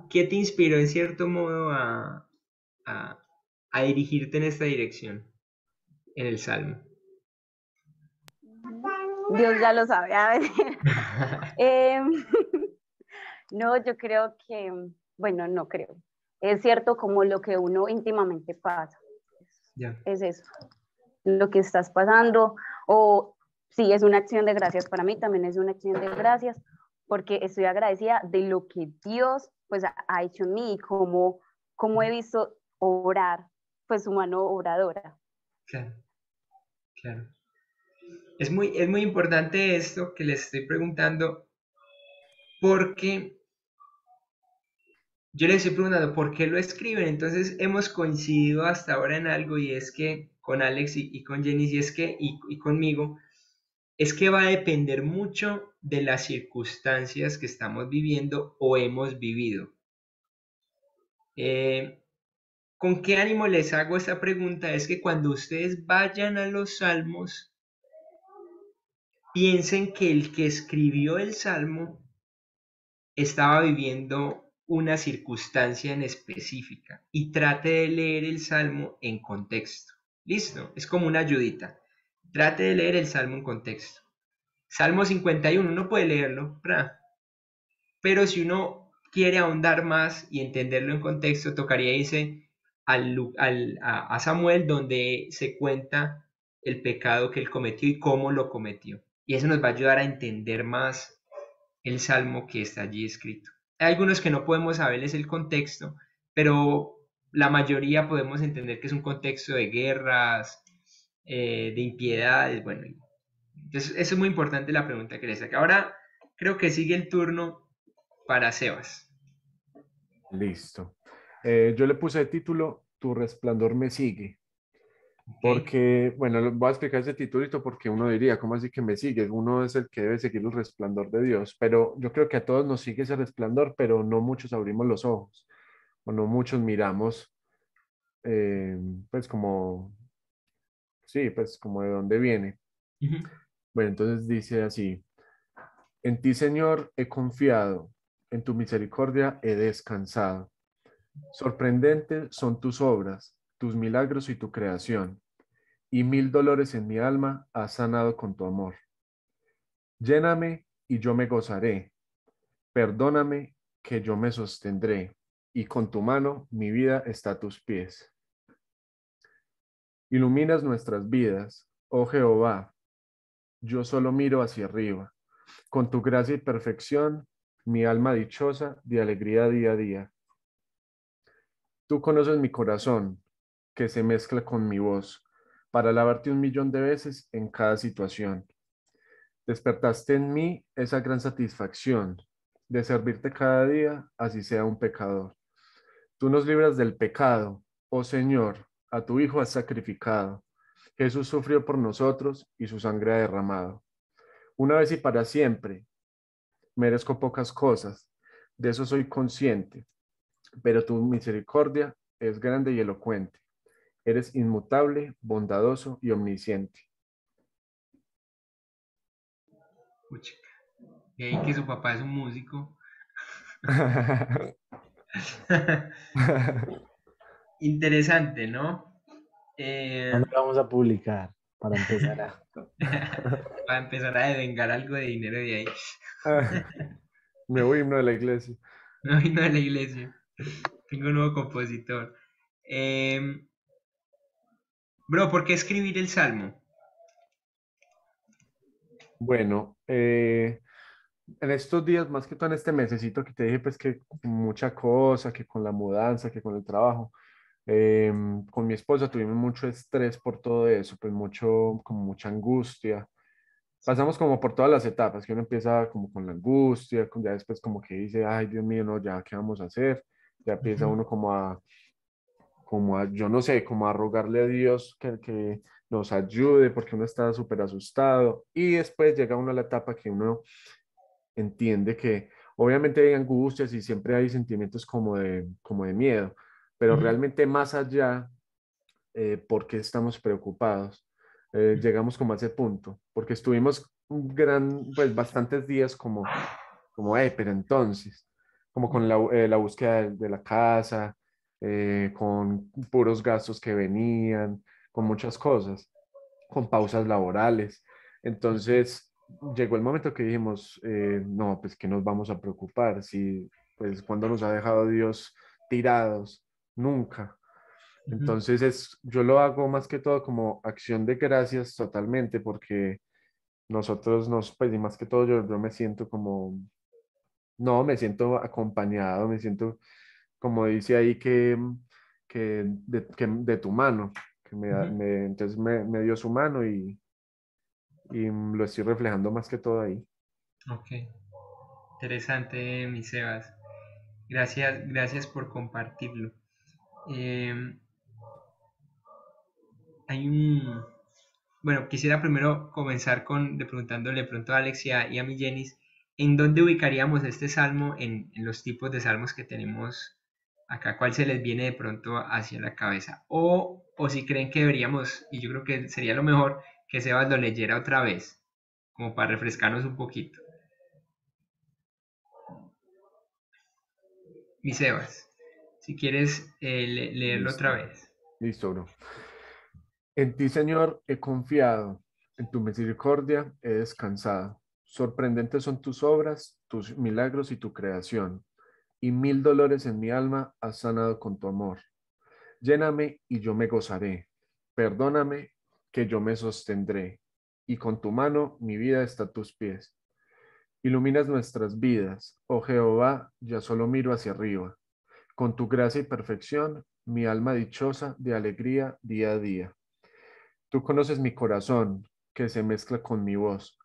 ¿qué te inspiró en cierto modo a, a dirigirte en esta dirección, en el Salmo? Dios ya lo sabe. A ver. Eh, no, yo creo que, bueno, no creo. Es cierto como lo que uno íntimamente pasa. Ya. Es eso, lo que estás pasando. O sí, es una acción de gracias para mí, también es una acción de gracias, porque estoy agradecida de lo que Dios pues ha hecho en mí y cómo he visto obrar, pues su mano obradora. Claro, claro. Es muy importante esto que les estoy preguntando porque yo les estoy preguntando por qué lo escriben. Entonces hemos coincidido hasta ahora en algo y es que con Alex y con Jenny y es que y conmigo es que va a depender mucho de las circunstancias que estamos viviendo o hemos vivido. Eh, ¿Con qué ánimo les hago esta pregunta? Es que cuando ustedes vayan a los salmos, piensen que el que escribió el salmo estaba viviendo una circunstancia en específica y trate de leer el salmo en contexto. ¿Listo? Es como una ayudita. Trate de leer el salmo en contexto. Salmo 51, uno puede leerlo, ¿verdad? Pero si uno quiere ahondar más y entenderlo en contexto, tocaría irse a Samuel, donde se cuenta el pecado que él cometió y cómo lo cometió. Y eso nos va a ayudar a entender más el salmo que está allí escrito. Hay algunos que no podemos saberles el contexto, pero la mayoría podemos entender que es un contexto de guerras, de impiedades, bueno. Entonces, eso es muy importante la pregunta que les saca. Ahora creo que sigue el turno para Sebas. Listo. Yo le puse de título Tu resplandor me sigue. ¿Ok? Porque, bueno, voy a explicar ese titulito porque uno diría, ¿cómo así que me sigue? Uno es el que debe seguir el resplandor de Dios, pero yo creo que a todos nos sigue ese resplandor, pero no muchos abrimos los ojos o no muchos miramos, eh, pues como, sí, pues como de dónde viene. Ujú. Bueno, entonces dice así, en ti, Señor, he confiado, en tu misericordia he descansado. Sorprendentes son tus obras, tus milagros y tu creación, y mil dolores en mi alma has sanado con tu amor. Lléname y yo me gozaré. Perdóname que yo me sostendré. Y con tu mano mi vida está a tus pies. Iluminas nuestras vidas, oh Jehová. Yo solo miro hacia arriba. Con tu gracia y perfección, mi alma dichosa de alegría día a día. Tú conoces mi corazón, que se mezcla con mi voz, para alabarte un millón de veces en cada situación. Despertaste en mí esa gran satisfacción de servirte cada día, así sea un pecador. Tú nos libras del pecado, oh Señor, a tu Hijo has sacrificado. Jesús sufrió por nosotros y su sangre ha derramado. Una vez y para siempre, merezco pocas cosas, de eso soy consciente, pero tu misericordia es grande y elocuente. Eres inmutable, bondadoso y omnisciente. Puchica. Y ahí que su papá es un músico. Interesante, ¿no? ¿Cuándo lo vamos a publicar? Para empezar a... Para empezar a devengar algo de dinero de ahí. Nuevo himno de la iglesia. No vino de la iglesia. Tengo un nuevo compositor. Em, Bro, ¿por qué escribir el salmo? Bueno, en estos días, más que todo en este mesecito que te dije, pues que mucha cosa, que con la mudanza, que con el trabajo, con mi esposa tuvimos mucho estrés por todo eso, pues mucho, como mucha angustia. Pasamos como por todas las etapas, que uno empieza como con la angustia, ya después como que dice, ay, Dios mío, no, ya, ¿qué vamos a hacer? Ya empieza Ujú, uno como a, yo no sé, como a rogarle a Dios que nos ayude, porque uno está súper asustado. Y después llega uno a la etapa que uno entiende que obviamente hay angustias y siempre hay sentimientos como de miedo, pero ujú, realmente más allá, ¿por qué estamos preocupados? Llegamos como a ese punto, porque estuvimos pues bastantes días pero entonces, como con la búsqueda de la casa, con puros gastos que venían, con muchas cosas, con pausas laborales. Entonces, llegó el momento que dijimos, no, pues que nos vamos a preocupar, si, pues, cuando nos ha dejado Dios tirados, nunca. ujú. Entonces, yo lo hago más que todo como acción de gracias totalmente, porque nosotros pues, y más que todo yo me siento como, no, me siento acompañado, me siento, como dice ahí, que de tu mano, Ujú. entonces me dio su mano y lo estoy reflejando más que todo ahí. Ok, interesante, mi Sebas. Gracias, gracias por compartirlo. Em, hay un, bueno, quisiera primero comenzar de preguntándole pronto a Alex y a mi Jenis, ¿en dónde ubicaríamos este salmo en los tipos de salmos que tenemos acá, ¿cuál se les viene de pronto hacia la cabeza? O si creen que deberíamos, y yo creo que sería lo mejor, que Sebas lo leyera otra vez, como para refrescarnos un poquito. Mi Sebas, si quieres leerlo otra Listo, vez. listo, bro. En ti, Señor, he confiado, en tu misericordia he descansado. Sorprendentes son tus obras, tus milagros y tu creación, y mil dolores en mi alma has sanado con tu amor. Lléname y yo me gozaré. Perdóname que yo me sostendré, y con tu mano mi vida está a tus pies. Iluminas nuestras vidas, oh Jehová, ya solo miro hacia arriba. Con tu gracia y perfección, mi alma dichosa de alegría día a día. Tú conoces mi corazón, que se mezcla con mi voz,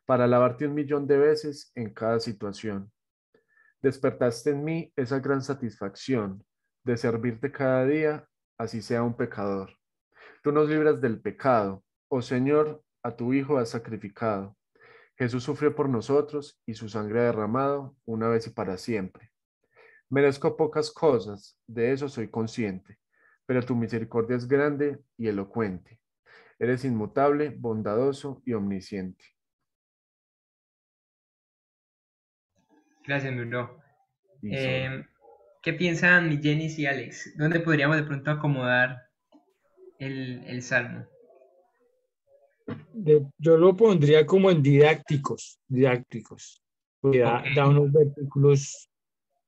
para alabarte un millón de veces en cada situación. Despertaste en mí esa gran satisfacción de servirte cada día, así sea un pecador. Tú nos libras del pecado, oh Señor, a tu Hijo has sacrificado. Jesús sufrió por nosotros y su sangre ha derramado una vez y para siempre. Merezco pocas cosas, de eso soy consciente, pero tu misericordia es grande y elocuente. Eres inmutable, bondadoso y omnisciente. Gracias, mi bro. Y solo. ¿Qué piensan mi Jenny y Alex? ¿Dónde podríamos de pronto acomodar el salmo? Yo lo pondría como en didácticos, porque Ok, da unos versículos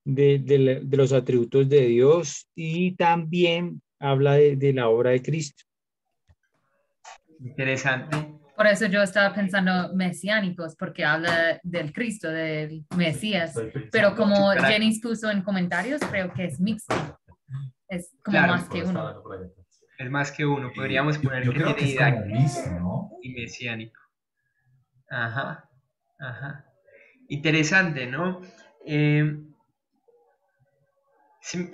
de los atributos de Dios y también habla de la obra de Cristo. interesante. Por eso yo estaba pensando mesiánicos, porque habla del Cristo, del Mesías. Pero como Para- Jenny puso en comentarios, creo que es mixto. Es como Claro, más que uno. es más que uno. Podríamos poner Yo que creo tiene que es como didáctico mixto, ¿no? y mesiánico. Ajá, ajá. Interesante, ¿no? Eh,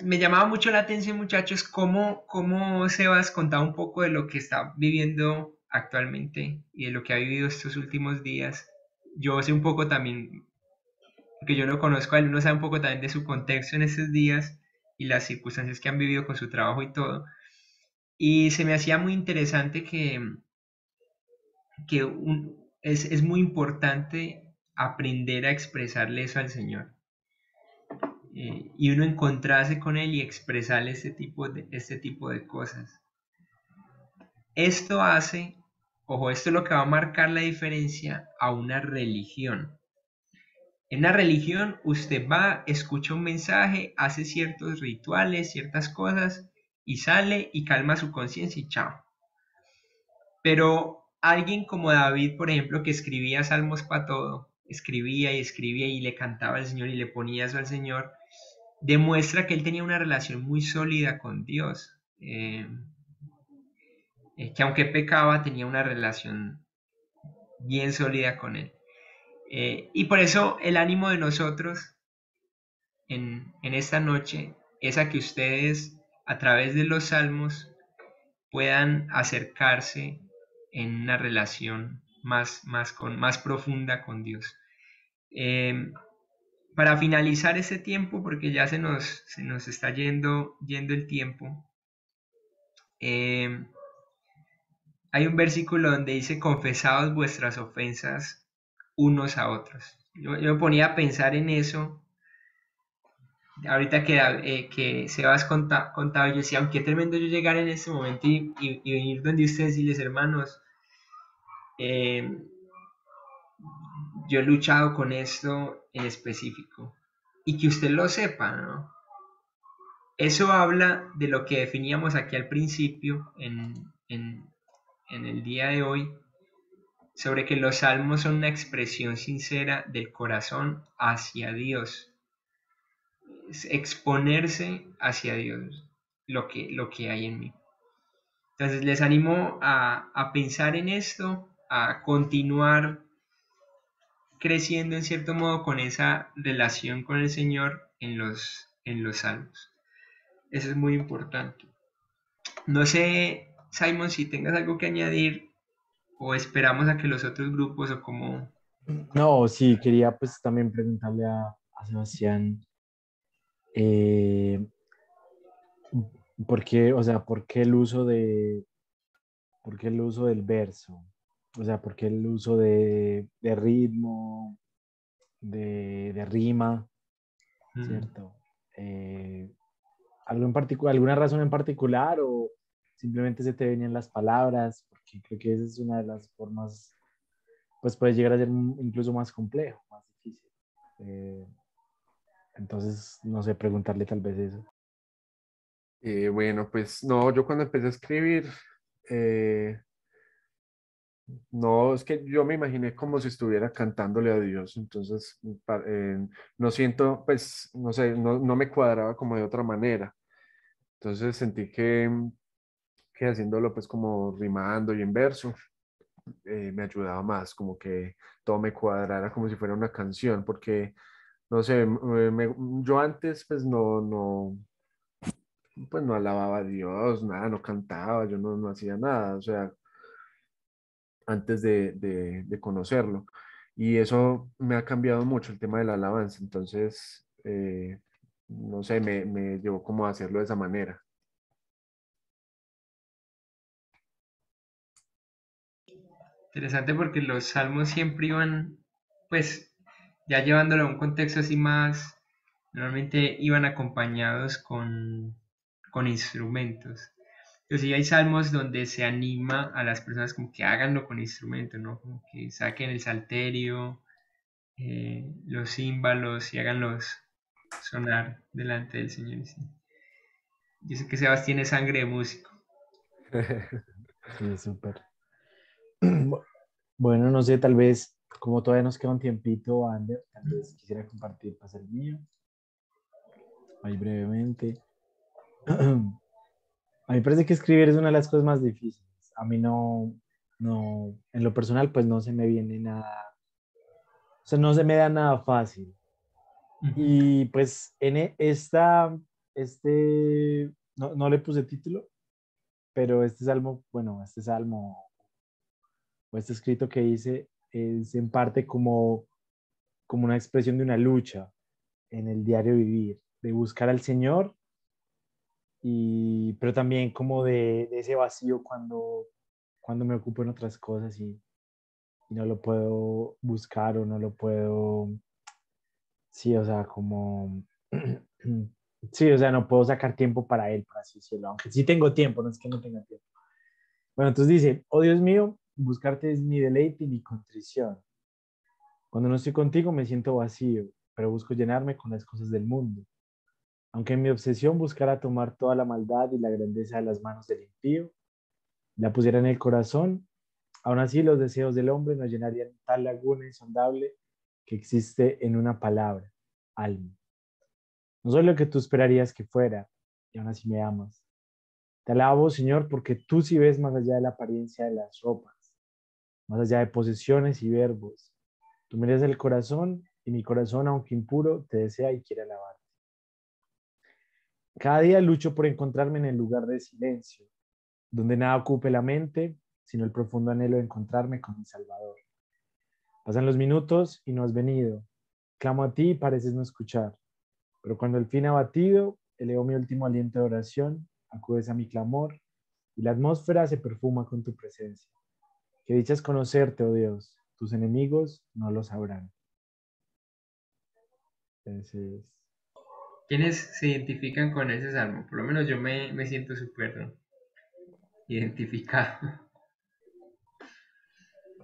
me llamaba mucho la atención, muchachos, cómo Sebas contaba un poco de lo que está viviendo actualmente y de lo que ha vivido estos últimos días. Yo sé un poco también, porque yo lo conozco a él, uno sabe un poco también de su contexto en estos días y las circunstancias que han vivido con su trabajo y todo. Y se me hacía muy interesante es muy importante aprender a expresarle eso al Señor. Y uno encontrarse con Él y expresarle este tipo de cosas. Esto hace, ojo, esto es lo que va a marcar la diferencia a una religión. En una religión usted va, escucha un mensaje, hace ciertos rituales, ciertas cosas y sale y calma su conciencia y chao. Pero alguien como David, por ejemplo, que escribía salmos para todo, escribía y le cantaba al Señor y le ponía eso al Señor, demuestra que él tenía una relación muy sólida con Dios. Que aunque pecaba, tenía una relación bien sólida con él. Y por eso el ánimo de nosotros en esta noche es a que ustedes, a través de los salmos, puedan acercarse en una relación más profunda con Dios. Para finalizar este tiempo, porque ya se nos está yendo el tiempo, hay un versículo donde dice, confesaos vuestras ofensas unos a otros. Yo me ponía a pensar en eso, ahorita que Sebas contaba, yo decía, aunque tremendo yo llegar en este momento y venir donde ustedes y les hermanos, eh, yo he luchado con esto en específico. Y que usted lo sepa, ¿no? Eso habla de lo que definíamos aquí al principio en el día de hoy, sobre que los salmos son una expresión sincera del corazón hacia Dios. Es exponerse hacia Dios lo que hay en mí. Entonces les animo a pensar en esto, a continuar creciendo en cierto modo con esa relación con el Señor en los salmos. Eso es muy importante. No sé, Simon, si tengas algo que añadir o esperamos a que los otros grupos o como... No, sí, quería pues también preguntarle a Sebastián, eh, ¿Por qué, o sea, por qué el uso por qué el uso del verso? O sea, ¿por qué el uso de ritmo, de rima, ¿cierto? ¿Algo en particular, alguna razón en particular o simplemente se te venían las palabras? Porque creo que esa es una de las formas, pues puede llegar a ser incluso más complejo, más difícil. Eh, entonces, no sé, preguntarle tal vez eso. Bueno, pues no, yo cuando empecé a escribir, eh, no, es que yo me imaginé como si estuviera cantándole a Dios, entonces no siento, pues, no sé, no me cuadraba como de otra manera. Entonces sentí que haciéndolo pues como rimando y en verso, me ayudaba más, como que todo me cuadrara como si fuera una canción, porque, no sé, yo antes pues pues no alababa a Dios, nada, no cantaba, yo no hacía nada, o sea, antes de conocerlo. Y eso me ha cambiado mucho el tema de la alabanza, entonces, no sé, me llevó como a hacerlo de esa manera. Interesante porque los salmos siempre iban, pues, ya llevándolo a un contexto así más, normalmente iban acompañados con instrumentos. Entonces, sí hay salmos donde se anima a las personas como que háganlo con instrumentos, ¿no? Como que saquen el salterio, los címbalos y háganlos sonar delante del Señor. Sí. Yo sé que Sebas tiene sangre de músico. Sí, súper. Bueno, no sé, tal vez, como todavía nos queda un tiempito, Ander, tal vez quisiera compartir pues el mío, ahí brevemente. A mí me parece que escribir es una de las cosas más difíciles. A mí en lo personal, pues no se me viene nada, o sea, no se me da nada fácil. Ujú. Y pues no le puse título, pero este salmo, bueno, este salmo o este escrito que hice es en parte como una expresión de una lucha en el diario vivir, de buscar al Señor, pero también como de ese vacío cuando me ocupo en otras cosas y no lo puedo buscar o no lo puedo, sí, o sea, como, sí, o sea, no puedo sacar tiempo para él, por así decirlo, aunque sí tengo tiempo, no es que no tenga tiempo. Bueno, entonces dice, oh Dios mío, buscarte es mi deleite y mi contrición. Cuando no estoy contigo me siento vacío, pero busco llenarme con las cosas del mundo. Aunque en mi obsesión buscara tomar toda la maldad y la grandeza de las manos del impío, la pusiera en el corazón, aún así los deseos del hombre no llenarían tal laguna insondable que existe en una palabra, alma. No soy lo que tú esperarías que fuera, y aún así me amas. Te alabo, Señor, porque tú sí ves más allá de la apariencia de las ropas, más allá de posesiones y verbos. Tú miras el corazón y mi corazón, aunque impuro, te desea y quiere alabar. Cada día lucho por encontrarme en el lugar de silencio, donde nada ocupe la mente, sino el profundo anhelo de encontrarme con mi Salvador. Pasan los minutos y no has venido. Clamo a ti y pareces no escuchar. Pero cuando el fin ha batido, elevo mi último aliento de oración, acudes a mi clamor y la atmósfera se perfuma con tu presencia. Que dichas conocerte, oh Dios, tus enemigos no lo sabrán. Entonces, ¿Quiénes se identifican con ese salmo? Por lo menos yo me siento súper identificado.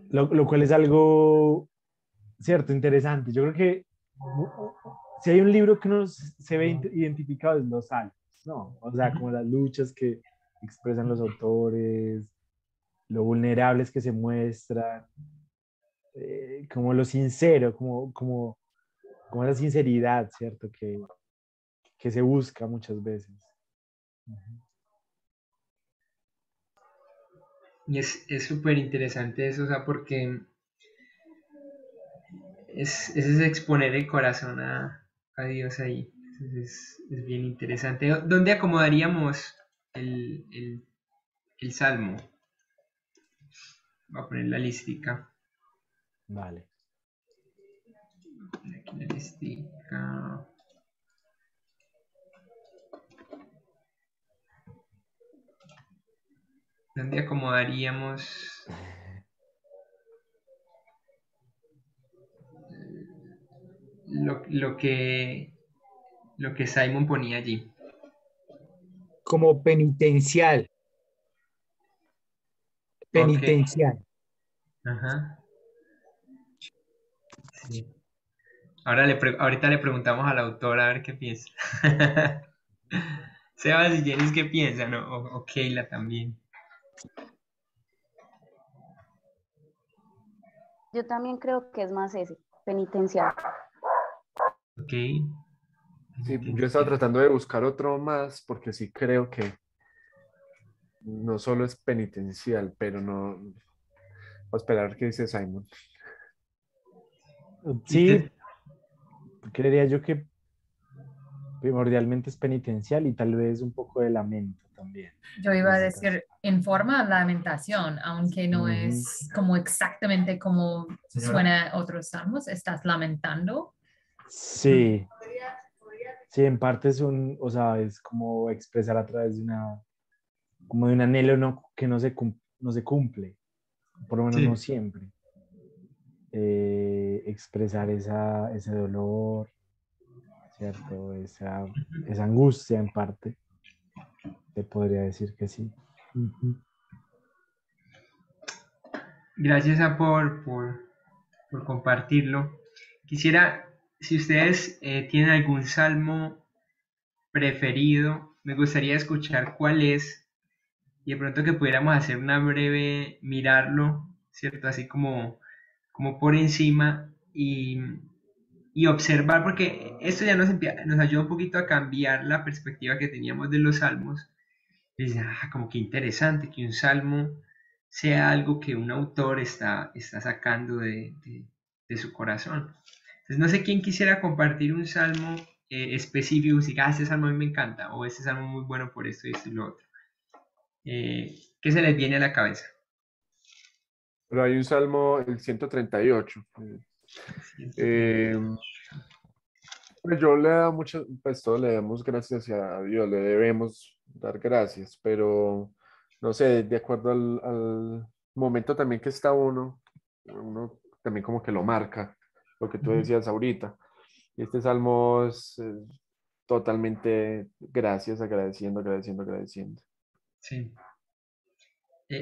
lo cual es algo, cierto, interesante. Yo creo que si hay un libro que uno se ve identificado es Los Salmos, ¿no? O sea, como las luchas que expresan los autores, lo vulnerables que se muestran, como lo sincero, como esa sinceridad, ¿cierto? Que se busca muchas veces. Ujú. Y es súper interesante eso, o sea, porque es exponer el corazón a Dios ahí. Entonces es bien interesante. ¿Dónde acomodaríamos el salmo? Voy a poner la listica. Vale. Aquí la listica. ¿Dónde acomodaríamos lo que Simon ponía allí? Como penitencial, Ok, penitencial. ajá, sí. Ahorita le preguntamos al autor a ver qué piensa. Sebas y Jenis, ¿qué piensan? O Keila también. Yo también creo que es más ese, penitencial. Ok. Sí, yo estaba tratando de buscar otro más porque sí creo que no solo es penitencial, pero no. Voy a esperar qué dice Simon. Y Sí, creería yo que primordialmente es penitencial y tal vez un poco de lamento también, Yo en iba a ese caso. decir en forma lamentación, aunque no Ujú. es como exactamente como suena otros salmos, estás lamentando. Sí, sí, en parte es o sea, es como expresar a través de como de un anhelo que no se cumple, por lo menos no sí. siempre. Expresar ese dolor, ¿cierto? Esa angustia en parte, se podría decir que sí. Ujú. Gracias por compartirlo. Quisiera, si ustedes tienen algún salmo preferido, me gustaría escuchar cuál es y de pronto que pudiéramos hacer una breve, mirarlo, ¿cierto? Así como por encima y observar, porque esto ya nos ayuda un poquito a cambiar la perspectiva que teníamos de los salmos. Y dice, como que interesante que un salmo sea algo que un autor está sacando de su corazón. Entonces, no sé quién quisiera compartir un salmo específico, si este salmo a mí me encanta, o este salmo muy bueno por esto y esto y lo otro. ¿Qué se les viene a la cabeza? Pero hay un salmo, el 138. Eh, pues yo le da mucho, pues todos le damos gracias a Dios, le debemos dar gracias, pero no sé, de acuerdo al momento también que está uno también como que lo marca, lo que tú decías ahorita. Y este salmo es totalmente gracias, agradeciendo, agradeciendo, agradeciendo. Sí.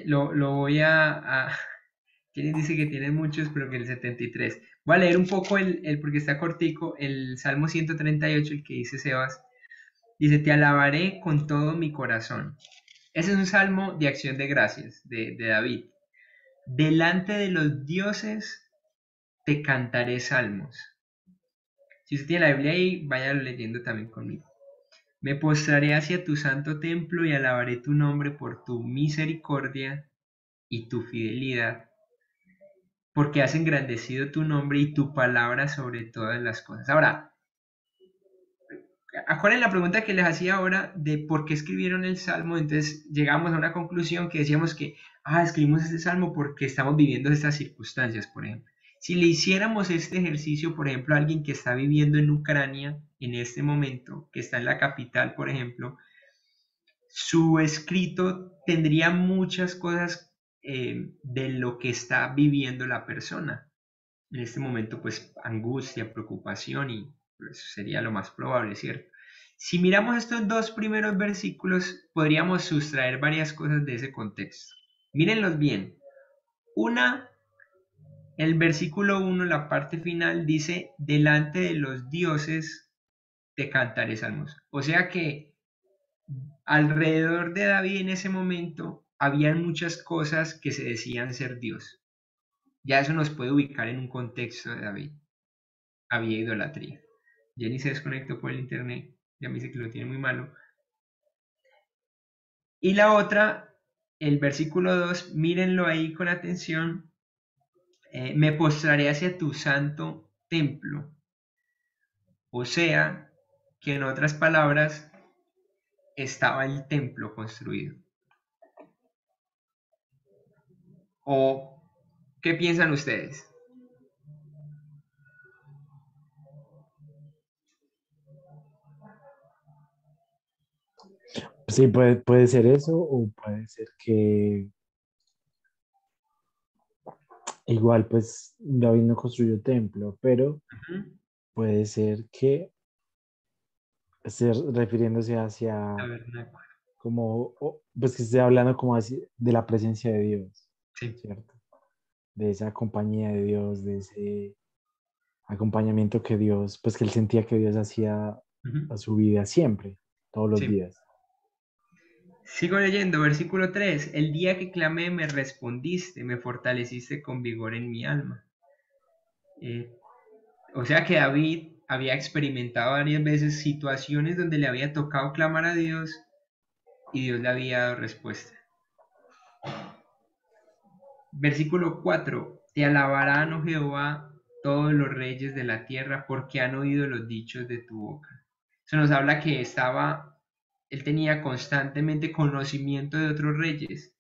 Lo voy Jenny dice que tiene muchos, pero que el 73. Voy a leer un poco porque está cortico, el Salmo 138, el que dice Sebas. Dice, te alabaré con todo mi corazón. Ese es un salmo de acción de gracias de David. Delante de los dioses te cantaré salmos. Si usted tiene la Biblia ahí, váyalo leyendo también conmigo. Me postraré hacia tu santo templo y alabaré tu nombre por tu misericordia y tu fidelidad, porque has engrandecido tu nombre y tu palabra sobre todas las cosas. Ahora, acuérdense la pregunta que les hacía ahora de por qué escribieron el Salmo, entonces llegamos a una conclusión que decíamos que, escribimos este Salmo porque estamos viviendo estas circunstancias, por ejemplo. Si le hiciéramos este ejercicio, por ejemplo, a alguien que está viviendo en Ucrania en este momento, que está en la capital, por ejemplo, su escrito tendría muchas cosas de lo que está viviendo la persona. En este momento, pues angustia, preocupación y pues, sería lo más probable, ¿cierto? Si miramos estos dos primeros versículos, podríamos sustraer varias cosas de ese contexto. Mírenlos bien. Una, el versículo 1, la parte final, dice, delante de los dioses te cantaré salmos. O sea que alrededor de David en ese momento habían muchas cosas que se decían ser Dios. Ya eso nos puede ubicar en un contexto de David. Había idolatría. Jenny se desconectó por el internet, ya me dice que lo tiene muy malo. Y la otra, el versículo 2, mírenlo ahí con atención, me postraré hacia tu santo templo. O sea, que en otras palabras, estaba el templo construido. ¿O qué piensan ustedes? Sí, puede ser eso, o puede ser que igual, pues David no construyó templo, pero Ujú. puede ser que esté refiriéndose hacia Tabernáculo. como, pues que esté hablando como así de la presencia de Dios, Sí, ¿cierto? De esa compañía de Dios, de ese acompañamiento que Dios, pues que él sentía que Dios hacía ujú, a su vida siempre, todos los sí. días. Sigo leyendo, versículo 3. El día que clamé me respondiste, me fortaleciste con vigor en mi alma. Eh, o sea que David había experimentado varias veces situaciones donde le había tocado clamar a Dios y Dios le había dado respuesta. Versículo 4. Te alabarán, oh Jehová, todos los reyes de la tierra, porque han oído los dichos de tu boca. Eso nos habla que él tenía constantemente conocimiento de otros reyes,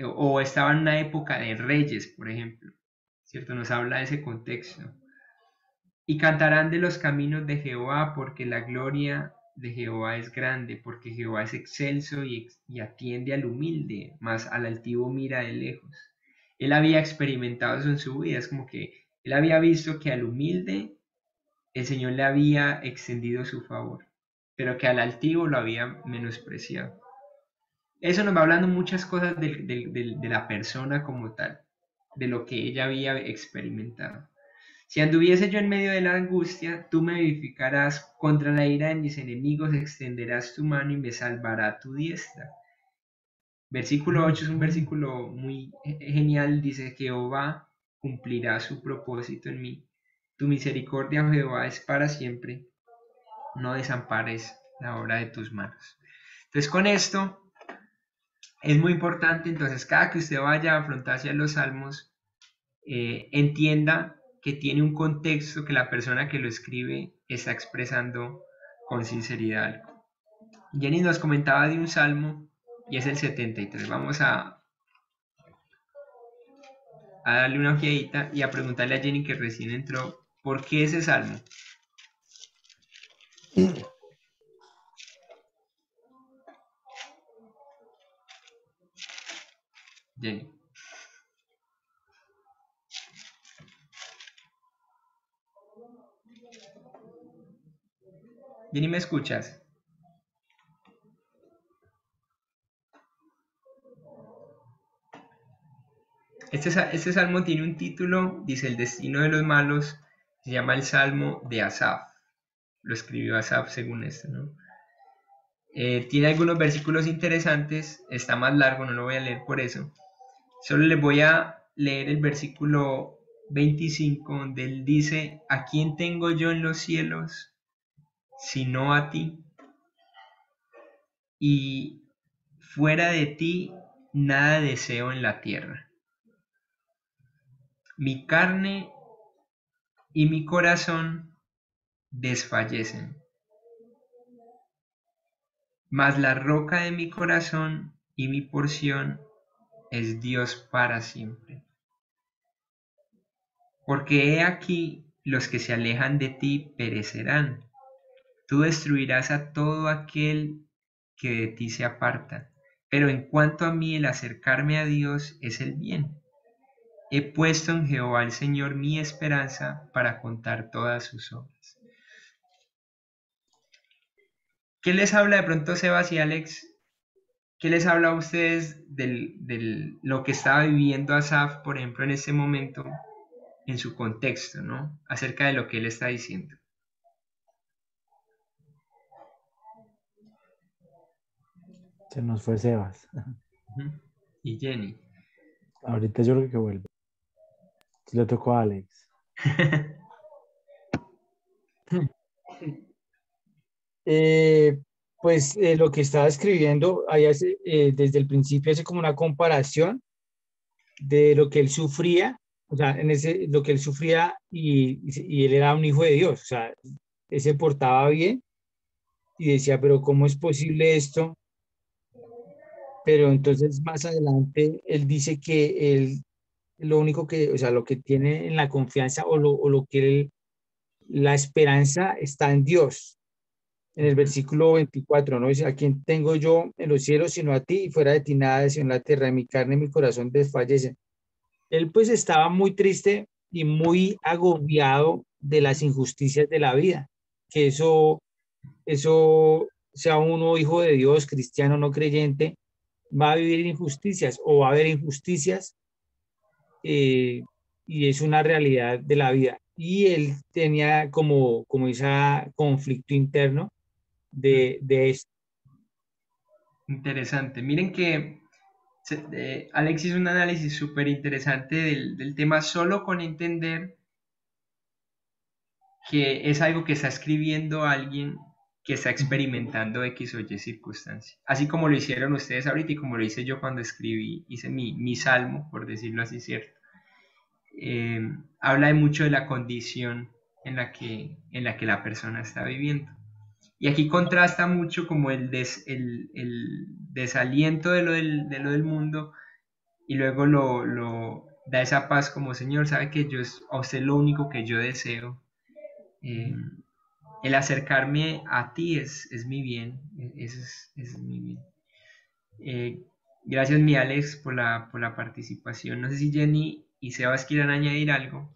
o estaba en una época de reyes, por ejemplo, ¿cierto? Nos habla de ese contexto. Y cantarán de los caminos de Jehová, porque la gloria de Jehová es grande, porque Jehová es excelso y atiende al humilde, mas al altivo mira de lejos. Él había experimentado eso en su vida, es como que él había visto que al humilde el Señor le había extendido su favor, pero que al altivo lo había menospreciado. Eso nos va hablando muchas cosas de la persona como tal, de lo que ella había experimentado. Si anduviese yo en medio de la angustia, tú me vivificarás, contra la ira de mis enemigos extenderás tu mano y me salvará tu diestra. Versículo 8 es un versículo muy genial, dice: Jehová cumplirá su propósito en mí. Tu misericordia, oh Jehová, es para siempre. No desampares la obra de tus manos. Entonces, con esto es muy importante, entonces, cada que usted vaya a afrontarse a los salmos, entienda que tiene un contexto que la persona que lo escribe está expresando con sinceridad algo. Jenny nos comentaba de un salmo y es el 73. Vamos a darle una ojeadita y a preguntarle a Jenny, que recién entró, ¿por qué ese salmo? Jenny. Jenny, ¿me escuchas? Este salmo tiene un título, dice: el destino de los malos. Se llama el Salmo de Asaf. Lo escribió Asaf según esto, ¿no? Tiene algunos versículos interesantes, está más largo, no lo voy a leer por eso. Solo les voy a leer el versículo 25, donde él dice: ¿a quién tengo yo en los cielos sino a ti? Y fuera de ti nada deseo en la tierra. Mi carne y mi corazón desfallecen, mas la roca de mi corazón y mi porción es Dios para siempre. Porque he aquí, los que se alejan de ti perecerán. Tú destruirás a todo aquel que de ti se aparta. Pero en cuanto a mí, el acercarme a Dios es el bien. He puesto en Jehová el Señor mi esperanza, para contar todas sus obras. ¿Qué les habla de pronto, Sebas y Alex? ¿Qué les habla a ustedes de lo que estaba viviendo Asaf, por ejemplo, en este momento, en su contexto, ¿no? Acerca de lo que él está diciendo. Se nos fue Sebas. Ujú. Y Jenny. Ahorita yo creo que vuelve. Se le tocó a Alex. Eh, pues lo que estaba escribiendo, ahí desde el principio hace como una comparación de lo que él sufría, o sea, lo que él sufría y él era un hijo de Dios, o sea, él se portaba bien y decía, pero ¿cómo es posible esto? Pero entonces más adelante él dice que él lo único que, o sea, lo que tiene en la confianza o lo que él, la esperanza está en Dios. en el versículo 24, ¿no? Dice, ¿a quién tengo yo en los cielos sino a ti? Y fuera de ti nada deseo en la tierra, mi carne y mi corazón desfallecen. Él pues estaba muy triste y muy agobiado de las injusticias de la vida, que eso, sea uno hijo de Dios, cristiano, no creyente, va a vivir injusticias o va a haber injusticias, y es una realidad de la vida. Y él tenía como ese conflicto interno de esto. Interesante. Miren que Alex hizo un análisis súper interesante del tema solo con entender que es algo que está escribiendo alguien que está experimentando X o Y circunstancia. Así como lo hicieron ustedes ahorita y como lo hice yo cuando escribí, hice mi salmo, por decirlo así, ¿cierto? Habla de mucho de la condición en la que la persona está viviendo. Y aquí contrasta mucho como el desaliento de lo del mundo y luego lo da esa paz como Señor, sabe que yo a usted lo único que yo deseo. Eh, el acercarme a ti es mi bien, es mi bien. Eh, Gracias, mi Alex, por la participación. No sé si Jenny y Sebas quieran añadir algo.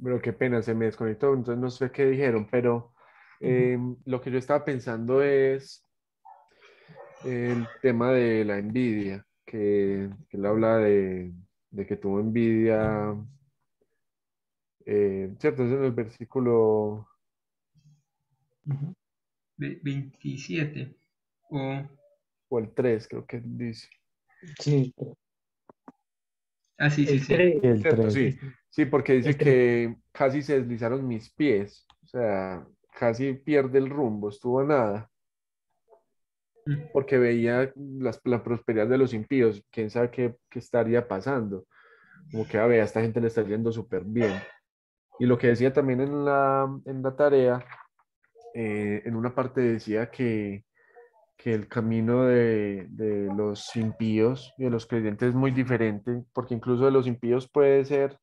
Pero qué pena, se me desconectó, entonces no sé qué dijeron, pero lo que yo estaba pensando es el tema de la envidia, que él habla de que tuvo envidia, ¿cierto? Es en el versículo 27. O, o el 3 creo que dice. Sí, sí, sí, el sí. 3, El ¿Cierto? 3. Sí, sí, porque dice el 3. que casi se deslizaron mis pies, o sea, casi pierde el rumbo, estuvo a nada, porque veía la prosperidad de los impíos, quién sabe qué estaría pasando, como que, a ver, a esta gente le está yendo súper bien. Y lo que decía también en la tarea, en una parte decía que el camino de los impíos y de los creyentes es muy diferente, porque incluso de los impíos puede ser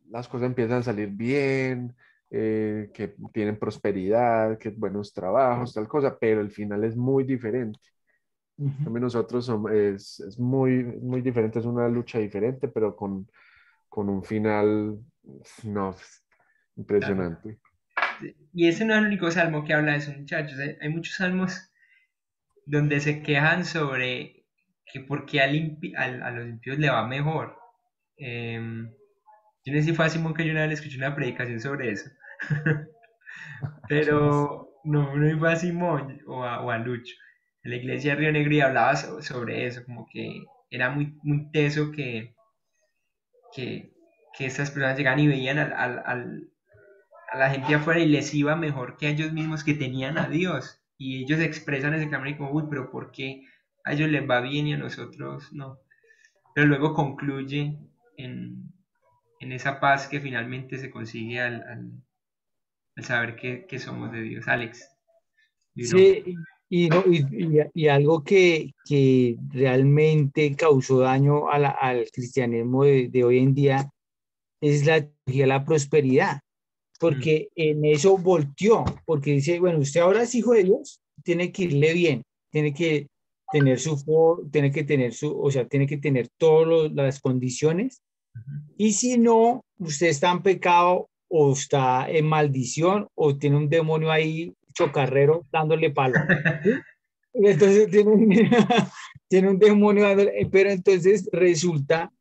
las cosas empiezan a salir bien, que tienen prosperidad, que buenos trabajos, tal cosa, pero el final es muy diferente. También nosotros es muy diferente, es una lucha diferente, pero con un final, no, Claro. impresionante. Y ese no es el único salmo que habla de eso, muchachos. Hay muchos salmos donde se quejan sobre que por qué a los impíos le va mejor. Yo no sé si fue a Simón que yo una vez le escuché una predicación sobre eso. Pero no fue a Simón o a Lucho. En la iglesia de Río Negro y hablaba sobre eso, como que era muy teso que, que estas personas llegaban y veían a la gente afuera y les iba mejor que a ellos mismos que tenían a Dios. Y ellos expresan ese clamor y como, uy, pero ¿por qué a ellos les va bien y a nosotros no? Pero luego concluye en esa paz que finalmente se consigue al saber que somos de Dios. Alex, you know. Sí, y algo que realmente causó daño al cristianismo de hoy en día es la teología de la prosperidad, Mm, porque en eso volteó, porque dice, bueno, usted ahora es hijo de Dios, tiene que irle bien, tiene que tener tiene que tener o sea, tiene que tener todas las condiciones, y si no, usted está en pecado o está en maldición o tiene un demonio ahí chocarrero dándole palo. ¿Sí? Entonces tiene, tiene un demonio dándole, pero entonces resulta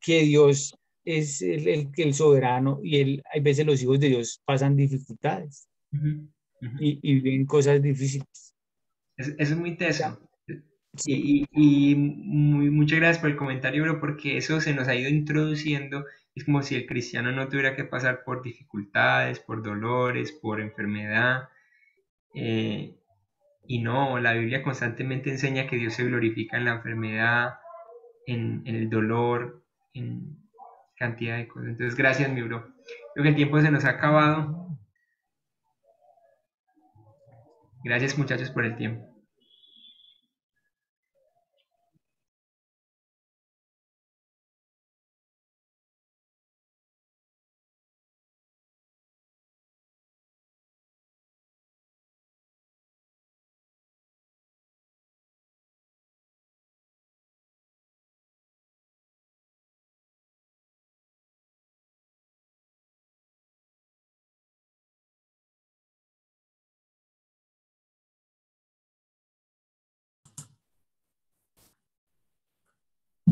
que Dios es el soberano y hay veces los hijos de Dios pasan dificultades ujú, ujú. y ven cosas difíciles. Eso es muy Ya, teso. sí. Y muchas gracias por el comentario, bro, porque eso se nos ha ido introduciendo. Es como si el cristiano no tuviera que pasar por dificultades, por dolores, por enfermedad. eh, y no, la Biblia constantemente enseña que Dios se glorifica en la enfermedad, en el dolor, en cantidad de cosas. Entonces, gracias, mi bro. Creo que el tiempo se nos ha acabado. Gracias, muchachos, por el tiempo.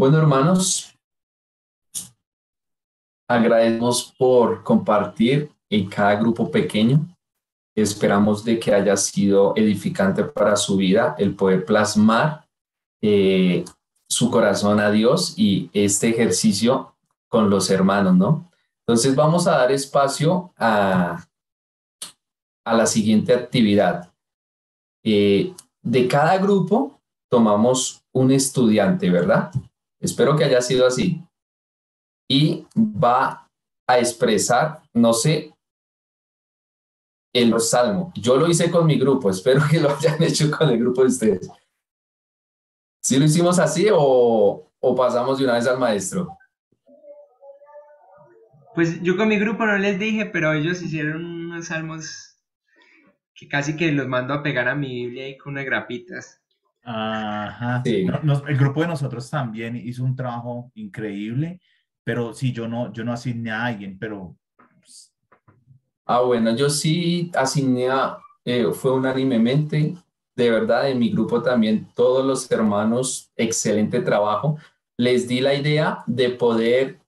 Bueno, hermanos, agradecemos por compartir en cada grupo pequeño. Esperamos de que haya sido edificante para su vida el poder plasmar su corazón a Dios y este ejercicio con los hermanos, ¿no? Entonces vamos a dar espacio a la siguiente actividad. De cada grupo tomamos un estudiante, ¿verdad? Espero que haya sido así. Y va a expresar, no sé, el salmo. Yo lo hice con mi grupo, espero que lo hayan hecho con el grupo de ustedes. ¿Sí lo hicimos así o pasamos de una vez al maestro? Pues yo con mi grupo no les dije, pero ellos hicieron unos salmos que casi que los mando a pegar a mi Biblia y con unas grapitas. Ajá. Sí. El grupo de nosotros también hizo un trabajo increíble, pero sí, yo no asigné a alguien, pero... Bueno, yo sí asigné fue unánimemente, de verdad, en mi grupo también, todos los hermanos, excelente trabajo. Les di la idea de poder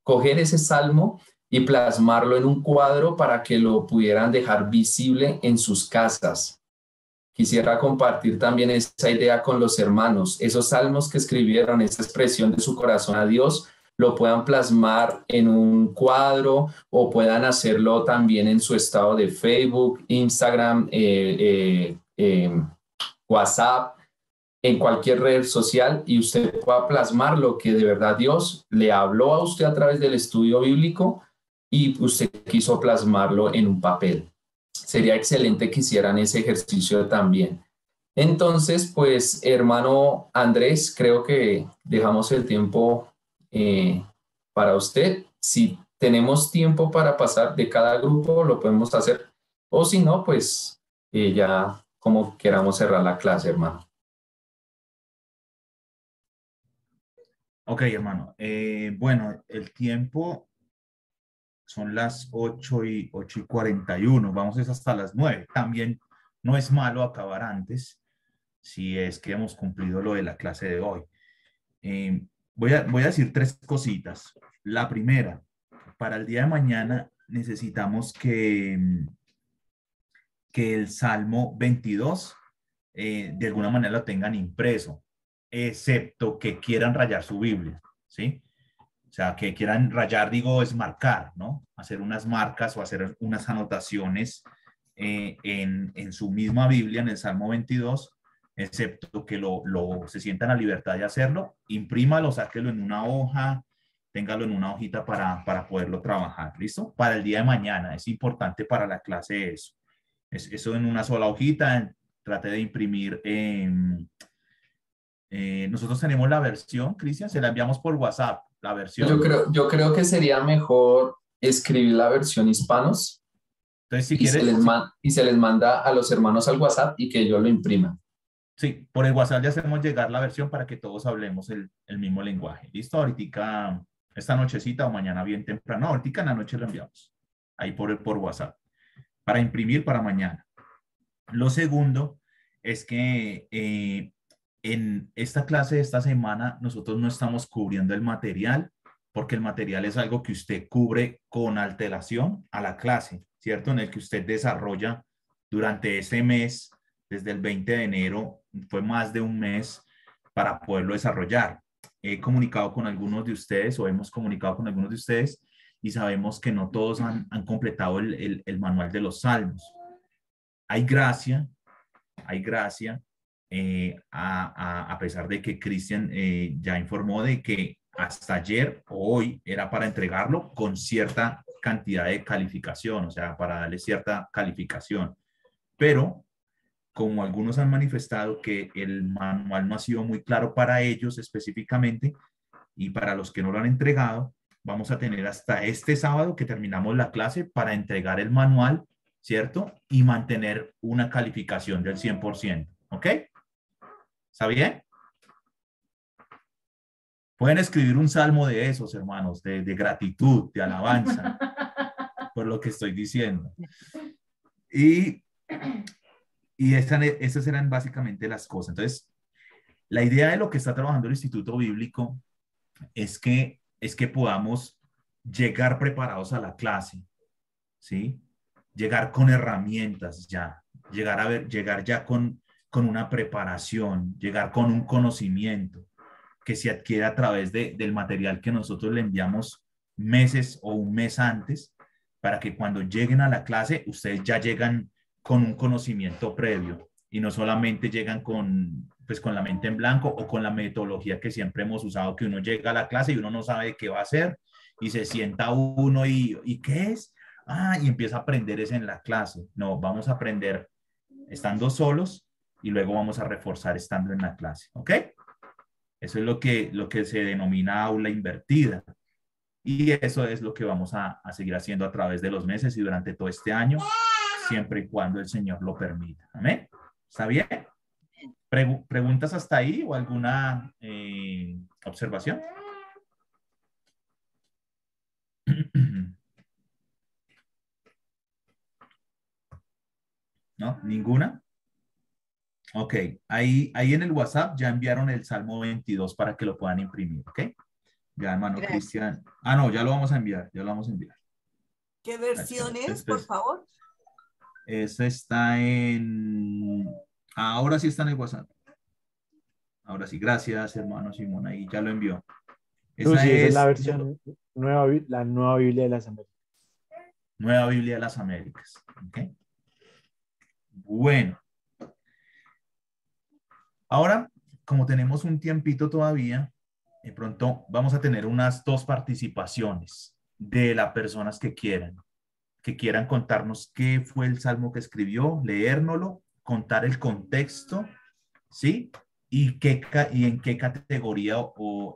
coger ese salmo y plasmarlo en un cuadro para que lo pudieran dejar visible en sus casas. Quisiera compartir también esa idea con los hermanos, esos salmos que escribieron, esa expresión de su corazón a Dios, lo puedan plasmar en un cuadro o puedan hacerlo también en su estado de Facebook, Instagram, WhatsApp, en cualquier red social y usted pueda plasmar lo que de verdad Dios le habló a usted a través del estudio bíblico y usted quiso plasmarlo en un papel. Sería excelente que hicieran ese ejercicio también. Entonces, pues, hermano Andrés, creo que dejamos el tiempo para usted. Si tenemos tiempo para pasar de cada grupo, lo podemos hacer. O si no, pues ya como queramos cerrar la clase, hermano. Ok, hermano. Bueno, el tiempo son las 8:41. Vamos hasta las 9. También no es malo acabar antes si es que hemos cumplido lo de la clase de hoy. Voy a decir tres cositas. La primera, para el día de mañana necesitamos que el Salmo 22 de alguna manera lo tengan impreso, excepto que quieran rayar su Biblia, ¿sí? O sea, que quieran rayar, digo, es marcar, ¿no? Hacer unas marcas o hacer unas anotaciones en su misma Biblia, en el Salmo 22, excepto que se sientan a libertad de hacerlo, imprímalo, sáquelo en una hoja, téngalo en una hojita para poderlo trabajar, ¿listo? Para el día de mañana, es importante para la clase eso. Eso en una sola hojita, trate de imprimir. Nosotros tenemos la versión, Cristian, se la enviamos por WhatsApp, la versión. Yo creo que sería mejor escribir la versión hispanos. Entonces, si quieres, y se les manda a los hermanos al WhatsApp y que ellos lo impriman. Sí, por el WhatsApp ya hacemos llegar la versión para que todos hablemos el mismo lenguaje. ¿Listo? Ahorita, esta nochecita o mañana bien temprano, ahorita en la noche lo enviamos. Ahí por WhatsApp. Para imprimir para mañana. Lo segundo es que en esta clase de esta semana nosotros no estamos cubriendo el material porque el material es algo que usted cubre con alteración a la clase, ¿cierto? En el que usted desarrolla durante ese mes, desde el 20 de enero, fue más de un mes para poderlo desarrollar. He comunicado con algunos de ustedes o hemos comunicado con algunos de ustedes y sabemos que no todos han completado el manual de los salmos. Hay gracia, a pesar de que Cristian ya informó de que hasta ayer o hoy era para entregarlo con cierta cantidad de calificación, o sea, para darle cierta calificación. Pero como algunos han manifestado que el manual no ha sido muy claro para ellos específicamente y para los que no lo han entregado, vamos a tener hasta este sábado que terminamos la clase para entregar el manual, ¿cierto? Y mantener una calificación del 100%, ¿ok? ¿Está bien? Pueden escribir un salmo de esos, hermanos, de gratitud, de alabanza, por lo que estoy diciendo. Y estas eran básicamente las cosas. Entonces, la idea de lo que está trabajando el Instituto Bíblico es que podamos llegar preparados a la clase, ¿sí? Llegar con herramientas ya, llegar ya con una preparación, llegar con un conocimiento que se adquiere a través del material que nosotros le enviamos meses o un mes antes, para que cuando lleguen a la clase, ustedes ya llegan con un conocimiento previo y no solamente llegan pues con la mente en blanco o con la metodología que siempre hemos usado, que uno llega a la clase y uno no sabe qué va a hacer y se sienta uno y ¿qué es? Y empieza a aprender eso en la clase. No, vamos a aprender estando solos y luego vamos a reforzar estando en la clase, ¿ok? Eso es lo que se denomina aula invertida. Y eso es lo que vamos a seguir haciendo a través de los meses y durante todo este año, siempre y cuando el Señor lo permita. ¿Amén? ¿Está bien? ¿Preguntas hasta ahí o alguna observación? ¿No? ¿Ninguna? Ok, ahí en el WhatsApp ya enviaron el Salmo 22 para que lo puedan imprimir, ¿ok? Ya, hermano Cristian. No, ya lo vamos a enviar, ya lo vamos a enviar. ¿Qué versión es, por favor? Eso está ahora sí está en el WhatsApp. Ahora sí, gracias, hermano Simón, ahí ya lo envió. Esa es la versión nueva, la nueva Biblia de las Américas. Nueva Biblia de las Américas. ¿Ok? Bueno. Ahora, como tenemos un tiempito todavía, de pronto vamos a tener unas 2 participaciones de las personas que quieran contarnos qué fue el salmo que escribió, leérnoslo, contar el contexto, ¿sí? Y en qué categoría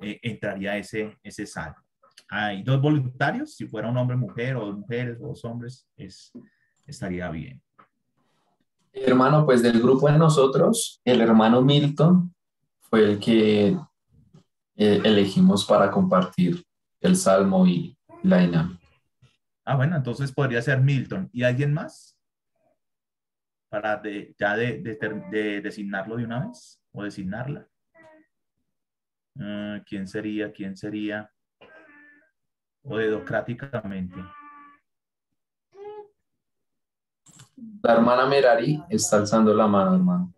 entraría ese salmo. Hay 2 voluntarios, si fuera un hombre, mujer, o 2 mujeres, o 2 hombres, estaría bien. Hermano, pues del grupo de nosotros, el hermano Milton fue el que elegimos para compartir el salmo y la dinámica. Bueno, entonces podría ser Milton. ¿Y alguien más? Para ya designarlo de una vez o designarla. ¿Quién sería? ¿Quién sería? O dedocráticamente. La hermana Merari está alzando la mano, hermano.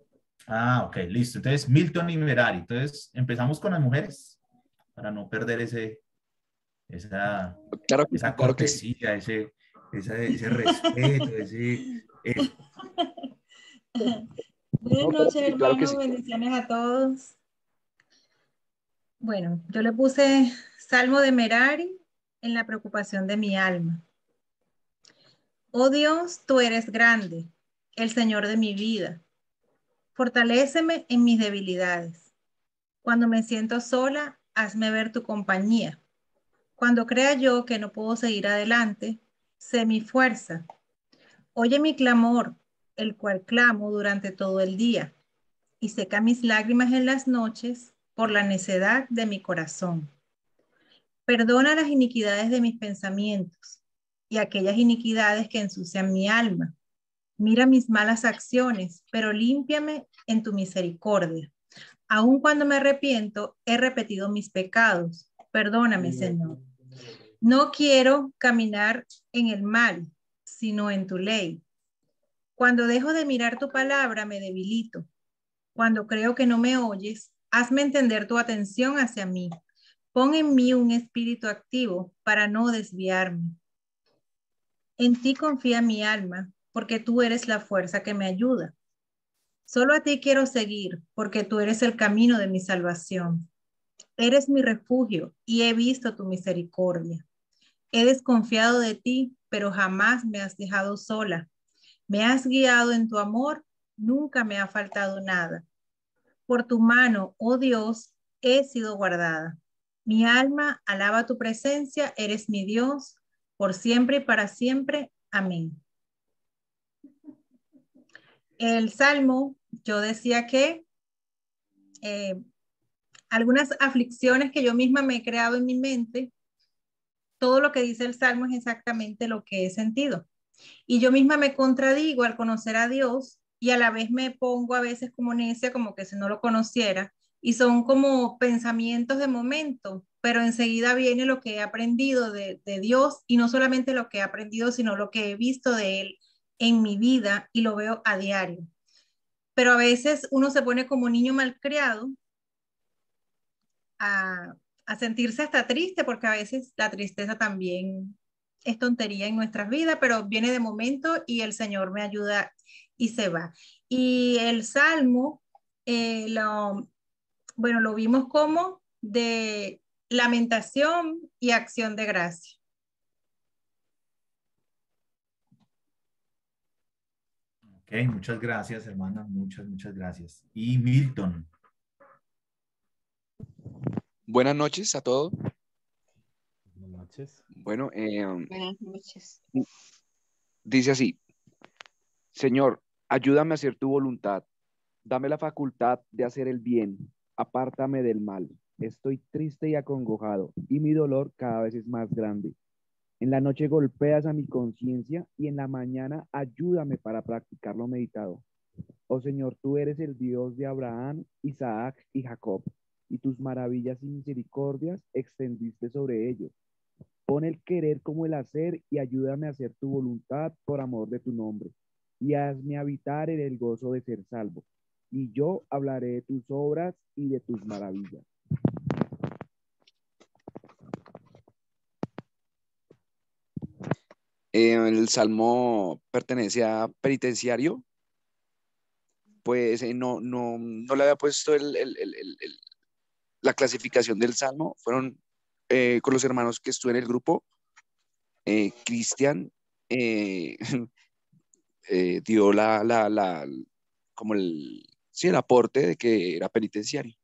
Ok, listo. Entonces, Milton y Merari. Entonces, empezamos con las mujeres para no perder esa cortesía, ese respeto, Buenas noches, hermanos. Bendiciones a todos. Bueno, yo le puse Salmo de Merari en la preocupación de mi alma. Oh Dios, tú eres grande, el Señor de mi vida. Fortaléceme en mis debilidades. Cuando me siento sola, hazme ver tu compañía. Cuando crea yo que no puedo seguir adelante, sé mi fuerza. Oye mi clamor, el cual clamo durante todo el día, y seca mis lágrimas en las noches por la necedad de mi corazón. Perdona las iniquidades de mis pensamientos y aquellas iniquidades que ensucian mi alma. Mira mis malas acciones, pero límpiame en tu misericordia. Aun cuando me arrepiento, he repetido mis pecados. Perdóname, Señor. No quiero caminar en el mal, sino en tu ley. Cuando dejo de mirar tu palabra, me debilito. Cuando creo que no me oyes, hazme entender tu atención hacia mí. Pon en mí un espíritu activo para no desviarme. En ti confía mi alma, porque tú eres la fuerza que me ayuda. Solo a ti quiero seguir, porque tú eres el camino de mi salvación. Eres mi refugio y he visto tu misericordia. He desconfiado de ti, pero jamás me has dejado sola. Me has guiado en tu amor, nunca me ha faltado nada. Por tu mano, oh Dios, he sido guardada. Mi alma alaba tu presencia, eres mi Dios, por siempre y para siempre. Amén. El Salmo, yo decía que algunas aflicciones que yo misma me he creado en mi mente, todo lo que dice el Salmo es exactamente lo que he sentido. Y yo misma me contradigo al conocer a Dios y a la vez me pongo a veces como necia, como que si no lo conociera, y son como pensamientos de momento, pero enseguida viene lo que he aprendido de Dios, y no solamente lo que he aprendido, sino lo que he visto de Él en mi vida y lo veo a diario. Pero a veces uno se pone como niño malcriado a sentirse hasta triste, porque a veces la tristeza también es tontería en nuestras vidas, pero viene de momento y el Señor me ayuda y se va. Y el Salmo, bueno, lo vimos como de lamentación y acción de gracia. Ok, muchas gracias, hermana. Muchas gracias. Y Milton. Buenas noches a todos. Buenas noches. Bueno, Buenas noches. dice así: Señor, ayúdame a hacer tu voluntad. Dame la facultad de hacer el bien. Apártame del mal. Estoy triste y acongojado, y mi dolor cada vez es más grande. En la noche golpeas a mi conciencia, y en la mañana ayúdame para practicar lo meditado. Oh Señor, tú eres el Dios de Abraham, Isaac y Jacob, y tus maravillas y misericordias extendiste sobre ellos. Pon el querer como el hacer, y ayúdame a hacer tu voluntad por amor de tu nombre. Y hazme habitar en el gozo de ser salvo. Y yo hablaré de tus obras y de tus maravillas. El salmo pertenece a penitenciario. Pues no le había puesto la clasificación del salmo. Fueron con los hermanos que estuve en el grupo. Cristian dio como sí, el aporte de que era penitenciario.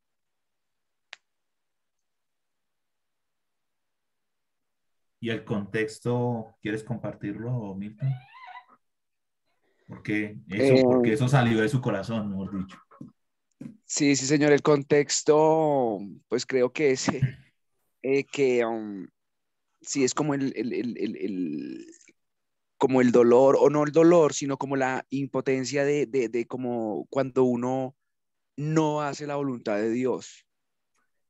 ¿Y el contexto, quieres compartirlo, Milton? Porque eso salió de su corazón, mejor dicho. Sí, señor, el contexto, pues creo que es que sí es como como el dolor, o no el dolor, sino como la impotencia de como cuando uno no hace la voluntad de Dios.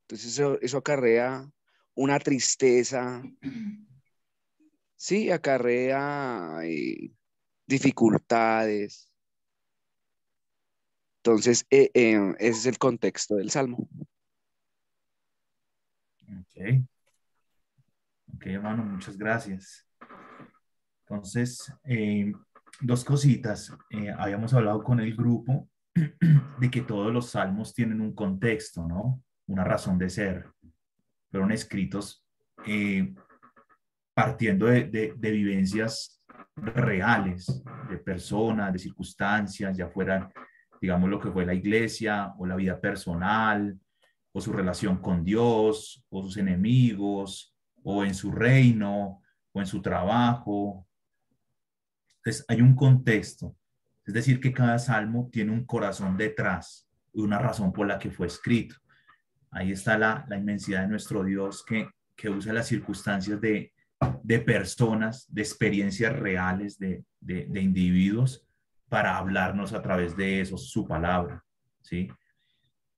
Entonces eso acarrea una tristeza, sí, acarrea dificultades. Entonces, ese es el contexto del Salmo. Ok, hermano, muchas gracias. Entonces, dos cositas. Habíamos hablado con el grupo de que todos los salmos tienen un contexto, ¿no? Una razón de ser. Fueron escritos partiendo de vivencias reales, de personas, de circunstancias, ya fueran, digamos, lo que fue la iglesia o la vida personal, o su relación con Dios, o sus enemigos, o en su reino, o en su trabajo. Entonces, hay un contexto. Es decir, que cada salmo tiene un corazón detrás y una razón por la que fue escrito. Ahí está la inmensidad de nuestro Dios que usa las circunstancias de personas, de experiencias reales de individuos para hablarnos a través de eso, su palabra, ¿sí?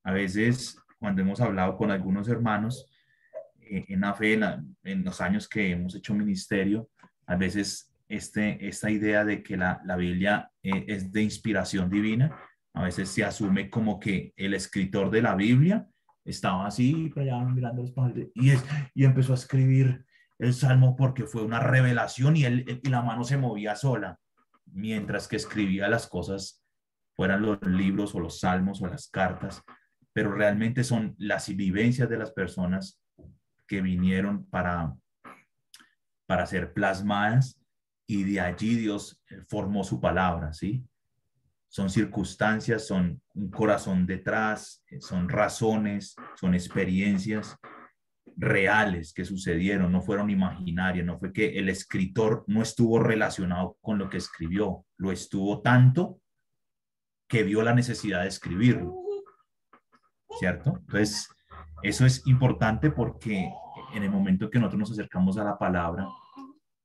A veces, cuando hemos hablado con algunos hermanos en la fe, en los años que hemos hecho ministerio, a veces esta idea de que la Biblia es de inspiración divina, a veces se asume como que el escritor de la Biblia estaba así, para allá mirando los padres, y empezó a escribir el Salmo porque fue una revelación y la mano se movía sola, mientras que escribía las cosas, fueran los libros o los salmos o las cartas, pero realmente son las vivencias de las personas que vinieron para ser plasmadas, y de allí Dios formó su palabra, ¿sí? Son circunstancias, son un corazón detrás, son razones, son experiencias reales que sucedieron, no fueron imaginarias, no fue que el escritor no estuvo relacionado con lo que escribió, lo estuvo tanto que vio la necesidad de escribirlo, ¿cierto? Entonces, eso es importante porque en el momento que nosotros nos acercamos a la palabra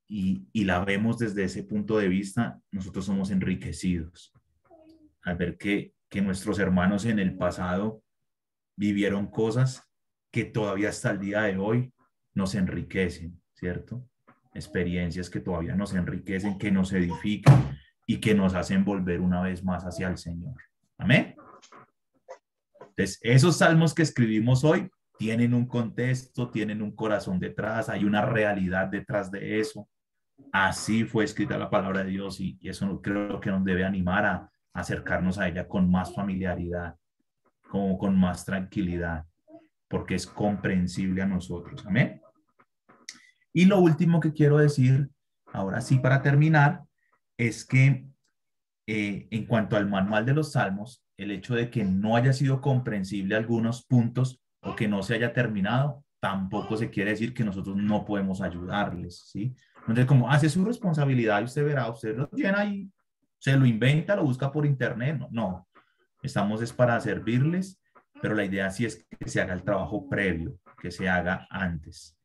y la vemos desde ese punto de vista, nosotros somos enriquecidos al ver que nuestros hermanos en el pasado vivieron cosas que todavía hasta el día de hoy nos enriquecen, ¿cierto? Experiencias que todavía nos enriquecen, que nos edifican y que nos hacen volver una vez más hacia el Señor. Amén. Entonces, esos salmos que escribimos hoy tienen un contexto, tienen un corazón detrás, hay una realidad detrás de eso. Así fue escrita la palabra de Dios y eso creo que nos debe animar a acercarnos a ella con más familiaridad, como con más tranquilidad, porque es comprensible a nosotros. Amén. Y lo último que quiero decir, ahora sí para terminar, es que en cuanto al manual de los salmos, el hecho de que no haya sido comprensible algunos puntos o que no se haya terminado, tampoco se quiere decir que nosotros no podemos ayudarles, ¿sí? Entonces, como hace su responsabilidad y usted verá, usted lo llena y se lo inventa, lo busca por internet, no, estamos es para servirles, pero la idea sí es que se haga el trabajo previo, que se haga antes.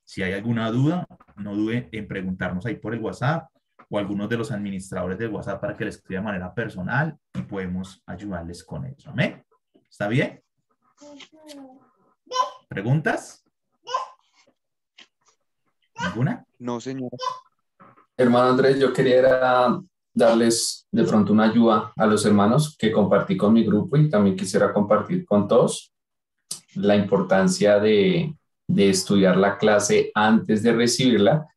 Si hay alguna duda, no dude en preguntarnos ahí por el WhatsApp o algunos de los administradores del WhatsApp para que les escriba de manera personal y podemos ayudarles con eso. ¿Amén? ¿Está bien? ¿Preguntas? ¿Ninguna? No, señor. Hermano Andrés, yo quería darles de pronto una ayuda a los hermanos que compartí con mi grupo y también quisiera compartir con todos la importancia de estudiar la clase antes de recibirla,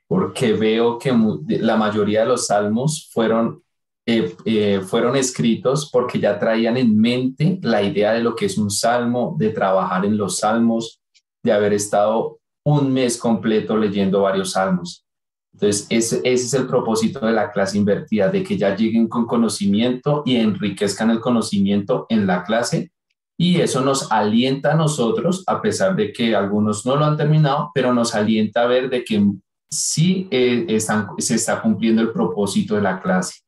porque veo que la mayoría de los salmos fueron escritos porque ya traían en mente la idea de lo que es un salmo, de trabajar en los salmos, de haber estado un mes completo leyendo varios salmos. Entonces, ese es el propósito de la clase invertida, de que ya lleguen con conocimiento y enriquezcan el conocimiento en la clase. Y eso nos alienta a nosotros, a pesar de que algunos no lo han terminado, pero nos alienta a ver de que sí se está cumpliendo el propósito de la clase.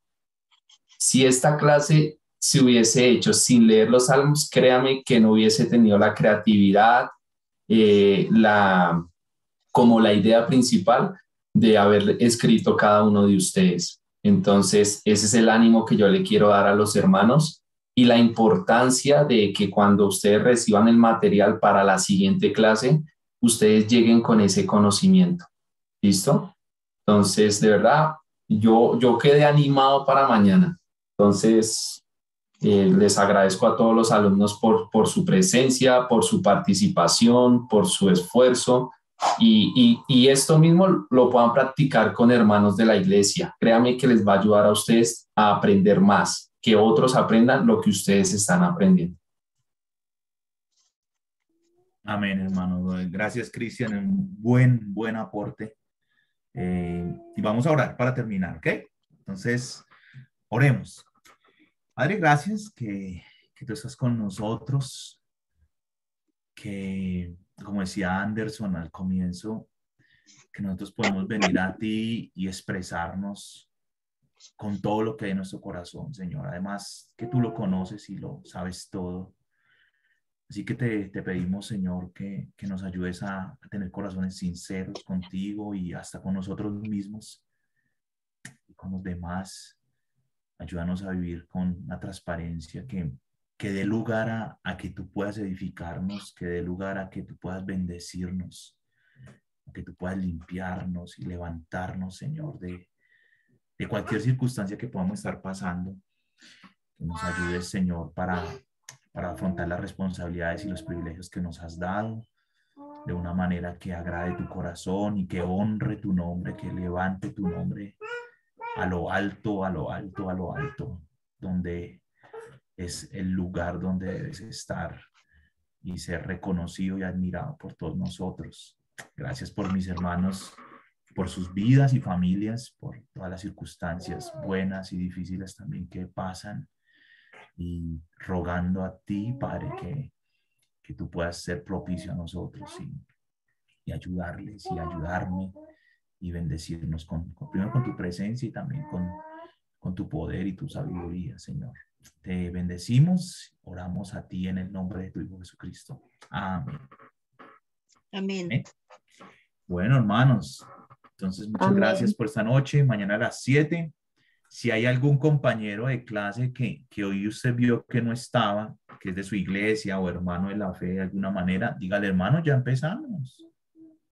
Si esta clase se hubiese hecho sin leer los salmos, créame que no hubiese tenido la creatividad, como la idea principal de haber escrito cada uno de ustedes. Entonces, ese es el ánimo que yo le quiero dar a los hermanos y la importancia de que cuando ustedes reciban el material para la siguiente clase, ustedes lleguen con ese conocimiento. ¿Listo? Entonces, de verdad, yo quedé animado para mañana. Entonces, les agradezco a todos los alumnos por su presencia, por su participación, por su esfuerzo. Y esto mismo lo puedan practicar con hermanos de la iglesia. Créanme que les va a ayudar a ustedes a aprender más, que otros aprendan lo que ustedes están aprendiendo. Amén, hermano. Gracias, Cristian. Un buen aporte. Y vamos a orar para terminar, ¿ok? Entonces, oremos. Padre, gracias que tú estás con nosotros, que, como decía Anderson al comienzo, que nosotros podemos venir a ti y expresarnos con todo lo que hay en nuestro corazón, Señor. Además, que tú lo conoces y lo sabes todo. Así que te pedimos, Señor, que nos ayudes a tener corazones sinceros contigo y hasta con nosotros mismos y con los demás. Ayúdanos a vivir con una transparencia que dé lugar a que tú puedas edificarnos, que dé lugar a que tú puedas bendecirnos, a que tú puedas limpiarnos y levantarnos, Señor, de cualquier circunstancia que podamos estar pasando. Que nos ayudes, Señor, para afrontar las responsabilidades y los privilegios que nos has dado de una manera que agrade tu corazón y que honre tu nombre, que levante tu nombre a lo alto, a lo alto, a lo alto, donde es el lugar donde debes estar y ser reconocido y admirado por todos nosotros. Gracias por mis hermanos, por sus vidas y familias, por todas las circunstancias buenas y difíciles también que pasan, y rogando a ti, Padre, que tú puedas ser propicio a nosotros y ayudarles y ayudarme y bendecirnos primero con tu presencia y también con tu poder y tu sabiduría, Señor. Te bendecimos, oramos a ti en el nombre de tu Hijo Jesucristo. Amén. Amén. Amén. Bueno, hermanos, entonces muchas gracias por esta noche. Mañana a las 7. Si hay algún compañero de clase que hoy usted vio que no estaba que es de su iglesia o hermano de la fe de alguna manera, dígale, hermano, ya empezamos.